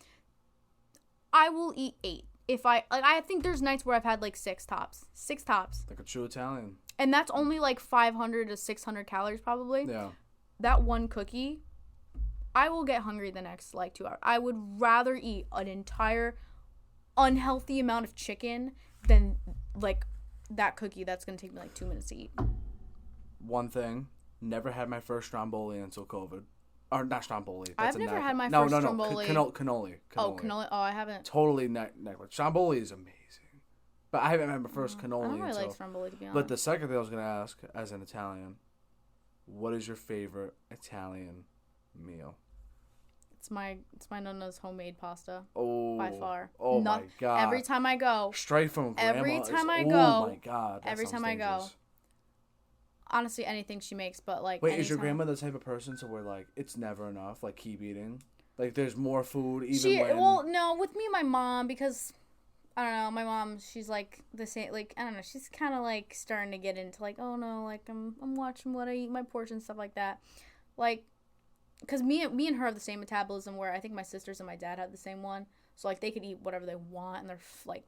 I will eat 8. If I think there's nights where I've had like 6 tops. Like a true Italian. And that's only like 500 to 600 calories probably. Yeah. That one cookie, I will get hungry the next like 2 hours. I would rather eat an entire unhealthy amount of chicken than like that cookie that's going to take me like 2 minutes to eat. One thing, never had my first stromboli until COVID. Or not stromboli. I've never had my first stromboli. Cannoli. Oh, cannoli. Oh, I haven't. Totally necklace. Stromboli is amazing. But I haven't had my first cannoli I don't really until... like stromboli, to be honest. But the second thing I was going to ask, as an Italian, what is your favorite Italian meal? It's my nonna's homemade pasta. Oh. By far. Oh, my God. Every time I go. Straight from grandma. Every time I go. go. Oh, my God. Every time I go. Honestly, anything she makes, but like. Wait, is your grandma the type of person to where like it's never enough? Like keep eating, like there's more food even when. Well, no, with me and my mom, because I don't know, my mom, she's like the same. Like I don't know, she's kind of like starting to get into like, oh no, like I'm watching what I eat, my portion, stuff like that, like, because me and her have the same metabolism. Where I think my sisters and my dad have the same one, so like they could eat whatever they want, and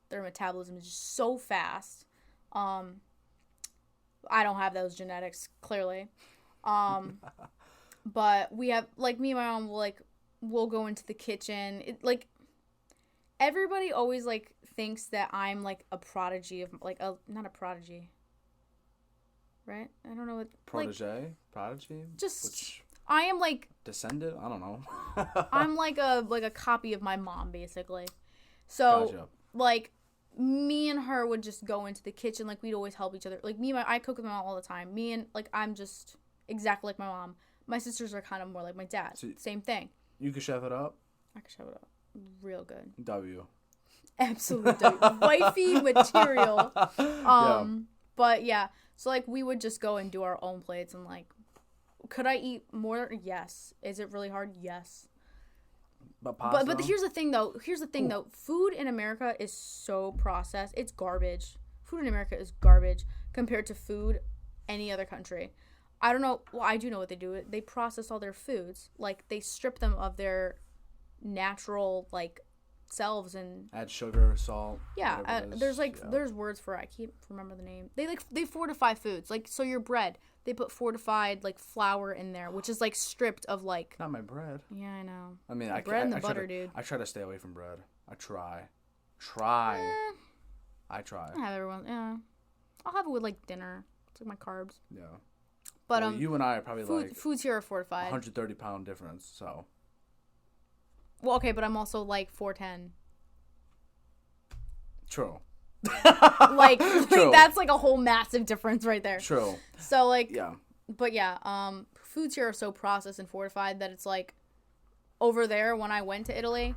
their metabolism is just so fast. I don't have those genetics, clearly. But we have, like, me and my mom we'll go into the kitchen. Like, everybody always, like, thinks that I'm, like, a prodigy of, like, not a prodigy. Right? I don't know what. Protege? Like, prodigy? Just, I am, like. Descendant? I don't know. I'm, like a copy of my mom, basically. So, gotcha. Like. Me and her would just go into the kitchen. Like, we'd always help each other. Like, I cook with my mom all the time. I'm just exactly like my mom. My sisters are kind of more like my dad. So same thing. You can chef it up? I can chef it up. Real good. W. Absolute W. Wifey material. Yeah. But, yeah. So, like, we would just go and do our own plates. And, like, could I eat more? Yes. Is it really hard? Yes. But pasta? But here's the thing though. Food in America is so processed. It's garbage. Food in America is garbage compared to food any other country. I don't know. Well, I do know what they do. They process all their foods. Like, they strip them of their natural, like, selves and add sugar, salt. Yeah, there's words for it. I can't remember the name. They fortify foods. Like, so your bread, they put fortified like flour in there, which is like stripped of like. Not my bread. Yeah, I know. I mean, bread and the butter, dude. I try to stay away from bread. I try. I try. I have everyone. Yeah, I'll have it with like dinner. It's like my carbs. Yeah. But well, you and I are probably foods here are fortified. 130-pound difference. So. Well, okay, but I'm also like 4'10". True. like that's like a whole massive difference right there. True. So like yeah. But yeah, foods here are so processed and fortified that it's like over there when I went to Italy,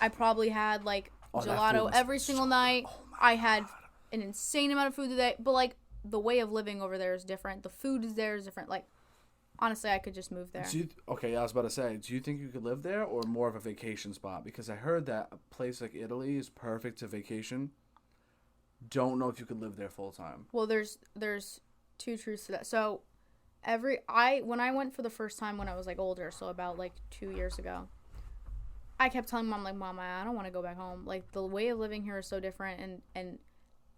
I probably had like gelato every single night. I had an insane amount of food today, but like the way of living over there is different. The food is there is different. Like honestly, I could just move there. I was about to say, do you think you could live there or more of a vacation spot? Because I heard that a place like Italy is perfect to vacation. Don't know if you could live there full time. Well, there's two truths to that. So when I went for the first time when I was like older, so about like 2 years ago, I kept telling Mom, like, Mom, I don't want to go back home. Like, the way of living here is so different, and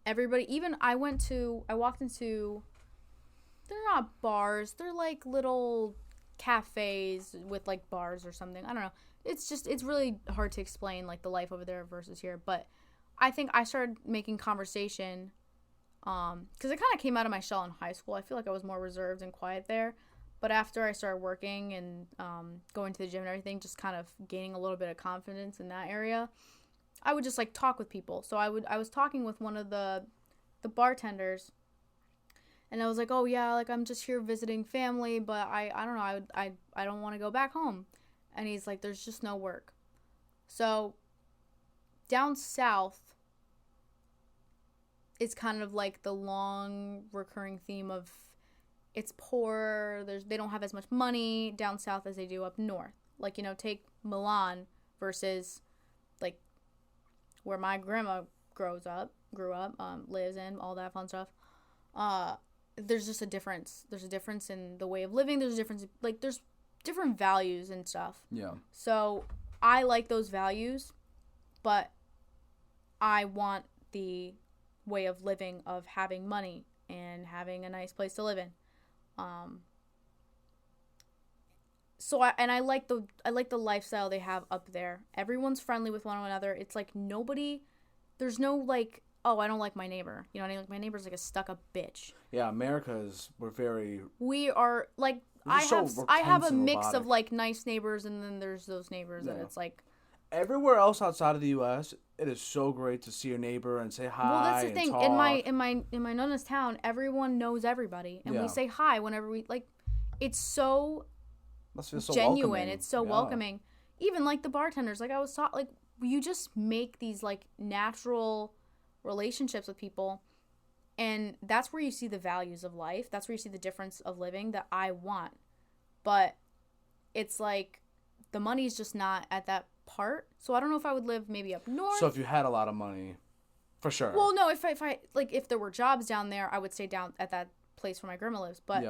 everybody, even I walked into, they're not bars, they're like little cafes with like bars or something. I don't know. It's really hard to explain like the life over there versus here. But I think I started making conversation because it kind of came out of my shell in high school. I feel like I was more reserved and quiet there. But after I started working and going to the gym and everything, just kind of gaining a little bit of confidence in that area, I would just like talk with people. So I was talking with one of the bartenders, and I was like, oh yeah, like I'm just here visiting family, but I don't know, I don't want to go back home. And he's like, there's just no work. So down south, it's kind of like the long recurring theme of it's poor, they don't have as much money down south as they do up north. Like, you know, take Milan versus like where my grandma grew up, lives in, all that fun stuff. There's just a difference. There's a difference in the way of living. There's a difference, like there's different values and stuff. Yeah. So I like those values, but I want the way of living of having money and having a nice place to live in. So I like the lifestyle they have up there. Everyone's friendly with one another. It's like there's no like, oh, I don't like my neighbor. You know what I mean? Like my neighbor's like a stuck-up bitch. Yeah, We are like I have a mix of like nice neighbors, and then there's those neighbors and it's like everywhere else outside of the U.S., it is so great to see your neighbor and say hi. Well, that's the thing. Talk. In my nonna's town, everyone knows everybody, and we say hi whenever we like. It's so genuine. Welcoming. It's so welcoming. Even like the bartenders, like I was taught, like you just make these like natural relationships with people, and that's where you see the values of life. That's where you see the difference of living that I want. But it's like the money's just not at that part. So I don't know if I would live maybe up north. So if you had a lot of money, for sure. Well, no, if there were jobs down there, I would stay down at that place where my grandma lives. But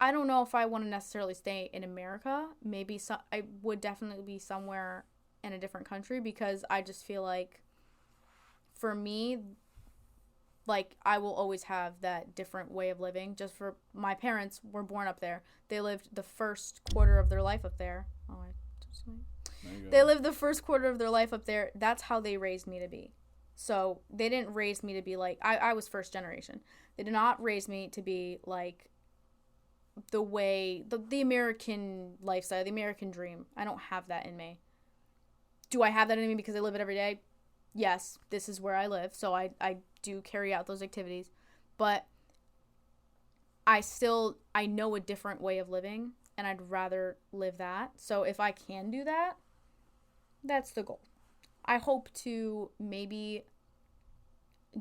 I don't know if I want to necessarily stay in America. Maybe I would definitely be somewhere in a different country, because I just feel like for me, like I will always have that different way of living. Just for my parents were born up there. They lived the first quarter of their life up there. Oh, they lived the first quarter of their life up there. That's how they raised me to be. So they didn't raise me to be like, I was first generation. They did not raise me to be like the way, the American lifestyle, the American dream. I don't have that in me. Do I have that in me because I live it every day? Yes, this is where I live. So I do carry out those activities. But I know a different way of living, and I'd rather live that. So if I can do that, that's the goal. I hope to maybe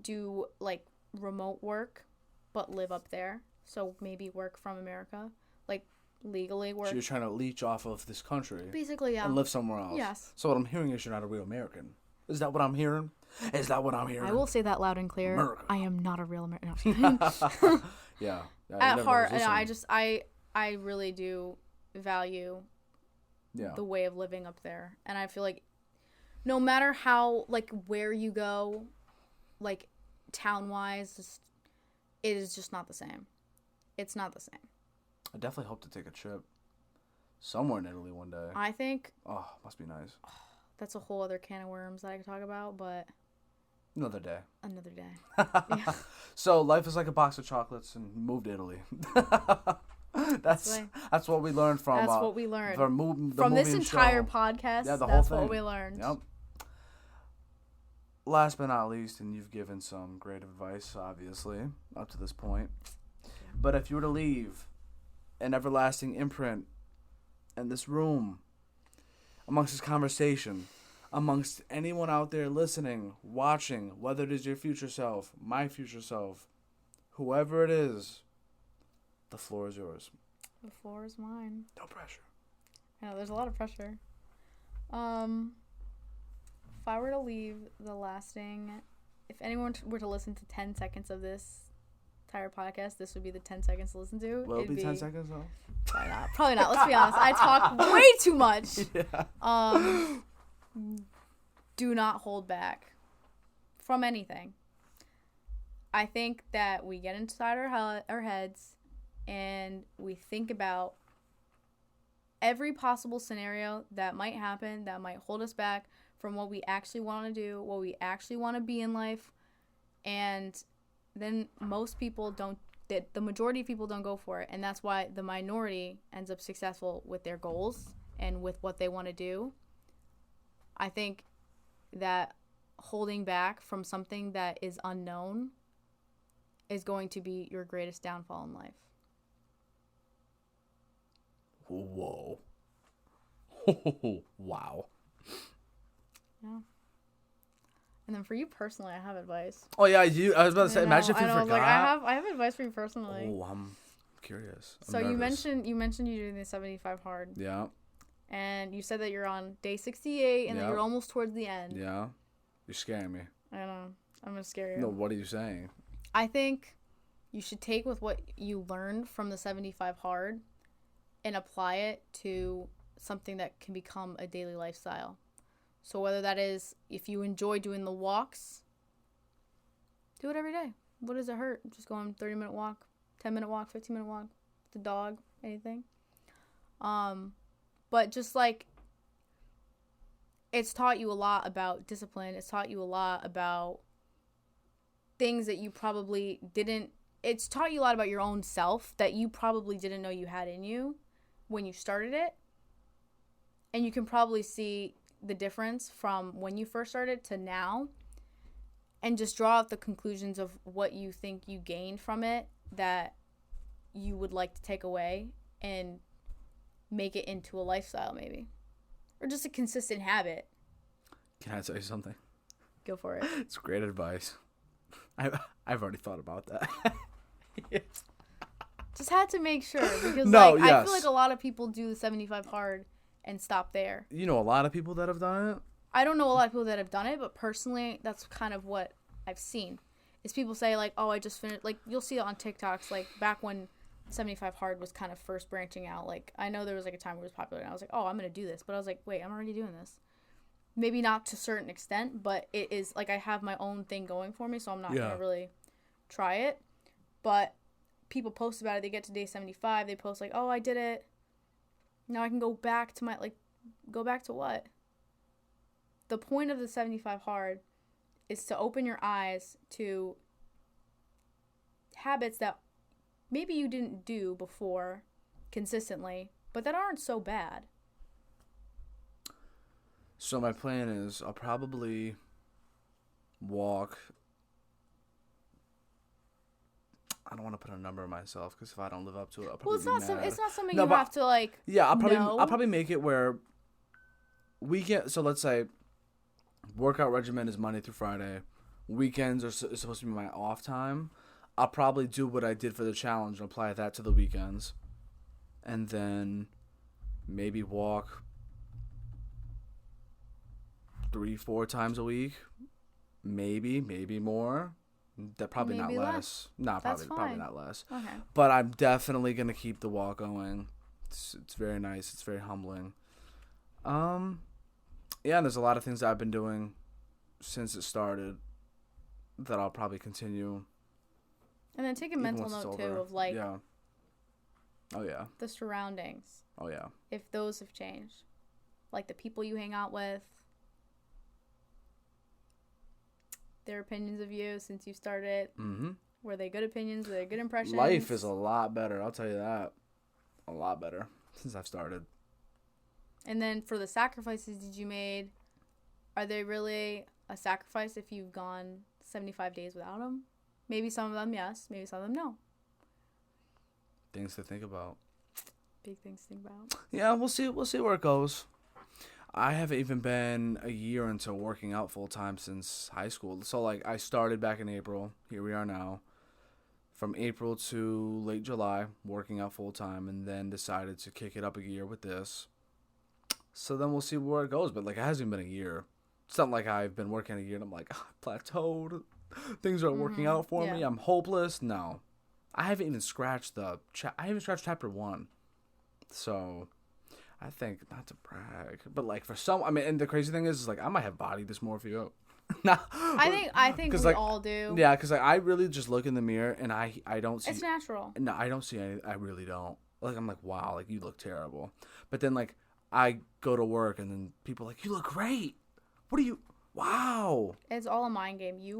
do like remote work, but live up there. So maybe work from America, like legally work. So you're trying to leech off of this country. Basically, yeah. And live somewhere else. Yes. So what I'm hearing is you're not a real American. Is that what I'm hearing? Is that what I'm hearing? I will say that loud and clear. America. I am not a real American. No, yeah. At heart, I really do value the way of living up there. And I feel like no matter how, like, where you go, like, town-wise, it is just not the same. It's not the same. I definitely hope to take a trip somewhere in Italy one day. I think... Oh, must be nice. That's a whole other can of worms that I could talk about, but... Another day. Yeah. So, life is like a box of chocolates and move to Italy. That's what we learned from... That's what we learned. From this entire podcast, yeah, that's what we learned. Yep. Last but not least, and you've given some great advice, obviously, up to this point. But if you were to leave an everlasting imprint in this room, amongst this conversation, amongst anyone out there listening, watching, whether it is your future self, my future self, whoever it is, the floor is yours. The floor is mine. No pressure. Yeah, there's a lot of pressure. If I were to leave if anyone were to listen to 10 seconds of this entire podcast, this would be the 10 seconds to listen to. Will it be 10 seconds though? Probably not. Let's be honest. I talk way too much. Yeah. Do not hold back from anything. I think that we get inside our heads and we think about every possible scenario that might happen, that might hold us back from what we actually want to do, what we actually want to be in life. And then the majority of people don't go for it. And that's why the minority ends up successful with their goals and with what they want to do. I think that holding back from something that is unknown is going to be your greatest downfall in life. Whoa. Wow. Yeah. And then for you personally, I have advice. Oh yeah, I was about to say. Imagine if you forgot. Like, I have advice for you personally. Oh, I'm curious. You mentioned you doing the 75 hard. Yeah. And you said that you're on day 68 and that you're almost towards the end. Yeah. You're scaring me. I know. I'm gonna scare you. No, what are you saying? I think you should take with what you learned from the 75 hard and apply it to something that can become a daily lifestyle. So whether that is, if you enjoy doing the walks, do it every day. What does it hurt? Just go on a 30-minute walk, 10-minute walk, 15-minute walk, the dog, anything. But just like, it's taught you a lot about discipline. It's taught you a lot about things that you probably didn't. It's taught you a lot about your own self that you probably didn't know you had in you when you started it. And you can probably see the difference from when you first started to now, and just draw out the conclusions of what you think you gained from it that you would like to take away and make it into a lifestyle, maybe, or just a consistent habit. Can I tell you something? Go for it. It's great advice. I've already thought about that. Yes. Just had to make sure, because No, like, yes. I feel like a lot of people do the 75 hard and stop there. You know a lot of people that have done it? I don't know a lot of people that have done it, but personally, that's kind of what I've seen. Is people say, like, oh, I just finished, like, you'll see it on TikToks, like, back when 75 hard was kind of first branching out. Like, I know there was, like, a time where it was popular, and I was like, oh, I'm going to do this. But I was like, wait, I'm already doing this. Maybe not to a certain extent, but it is, like, I have my own thing going for me, so I'm not going to really try it. But people post about it. They get to day 75. They post, like, oh, I did it. Now I can go back to my, like, go back to what? The point of the 75 hard is to open your eyes to habits that maybe you didn't do before consistently, but that aren't so bad. So my plan is I'll probably walk. I don't want to put a number on myself, because if I don't live up to it, I'll probably it's be not mad. it's not something you have to, like. Yeah, I'll know. probably make it where weekend. So let's say workout regimen is Monday through Friday. Weekends are supposed to be my off time. I'll probably do what I did for the challenge and apply that to the weekends, and then maybe walk 3-4 times a week, maybe more. That probably Maybe not less. less. Nah, probably not less. Okay. But I'm definitely gonna keep the walk going. It's very nice. It's very humbling. Yeah, and there's a lot of things that I've been doing since it started that I'll probably continue. And then take a mental note too of, like, oh yeah, the surroundings. Oh yeah. If those have changed, like the people you hang out with, their opinions of you since you started. Mm-hmm. Were they good opinions? Were they good impressions? Life is a lot better. I'll tell you that. A lot better since I've started. And then for the sacrifices that you made, are they really a sacrifice if you've gone 75 days without them? Maybe some of them, yes. Maybe some of them, no. Things to think about. Big things to think about. Yeah, we'll see. We'll see where it goes. I haven't even been a year into working out full time since high school. So, like, I started back in April. Here we are now. From April to late July, working out full time, and then decided to kick it up a year with this. So then we'll see where it goes. But, like, it hasn't even been a year. It's not like I've been working a year and I'm like, oh, I plateaued. Things aren't working out for me. I'm hopeless. No. I haven't even scratched chapter 1. So I think, not to brag, but like for some, I mean, and the crazy thing is like I might have body dysmorphia. I think we, like, all do. Yeah, because like I really just look in the mirror and I don't see. It's natural. No, I don't see any. I really don't. Like I'm like, wow, like you look terrible. But then like I go to work and then people are like, you look great. What are you? Wow. It's all a mind game. You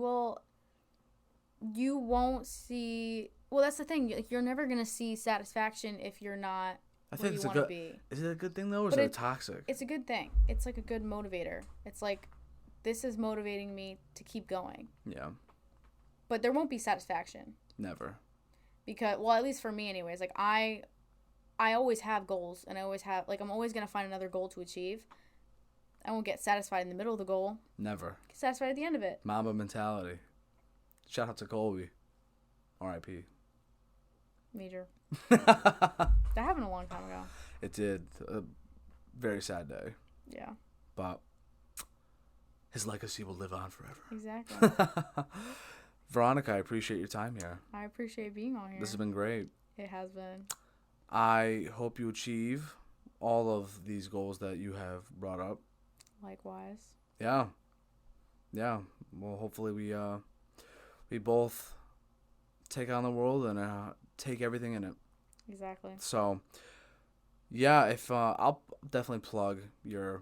won't see. Well, that's the thing. Like, you're never gonna see satisfaction if you're not. I think it's a good. Is it a good thing though, or is it toxic? It's a good thing. It's like a good motivator. It's like, this is motivating me to keep going. Yeah. But there won't be satisfaction. Never. Because, well, at least for me, anyways. Like I always have goals, and I always have, like, I'm always gonna find another goal to achieve. I won't get satisfied in the middle of the goal. Never. Get satisfied at the end of it. Mamba mentality. Shout out to Colby. R.I.P. Major. That happened a long time ago. It did. A very sad day. Yeah. But his legacy will live on forever. Exactly. Veronica, I appreciate your time here. I appreciate being on here. This has been great. It has been. I hope you achieve all of these goals that you have brought up. Likewise. Yeah. Yeah. Well, hopefully we both take on the world and take everything in it. Exactly. So, yeah, if I'll definitely plug your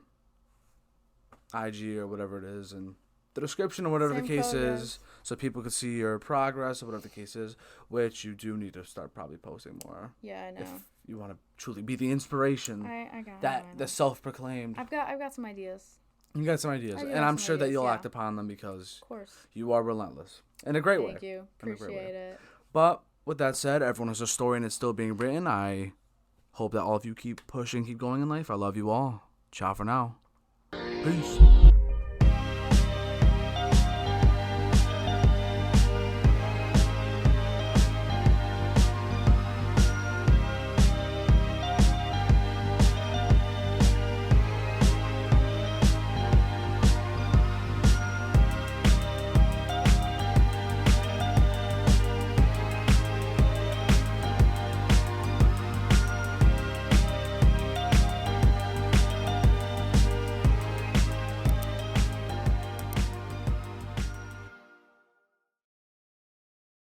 IG or whatever it is and the description or whatever Same the case photos. is, so people can see your progress or whatever the case is, which you do need to start probably posting more. Yeah, I know. If you want to truly be the inspiration I got that I know. the self-proclaimed. I've got some ideas. You got some ideas, I do and have I'm some sure that ideas, you'll yeah. act upon them because Of course. you are relentless in a great way. Thank you. In a great way. Appreciate it. But with that said, everyone has a story and it's still being written. I hope that all of you keep pushing, keep going in life. I love you all. Ciao for now. Peace.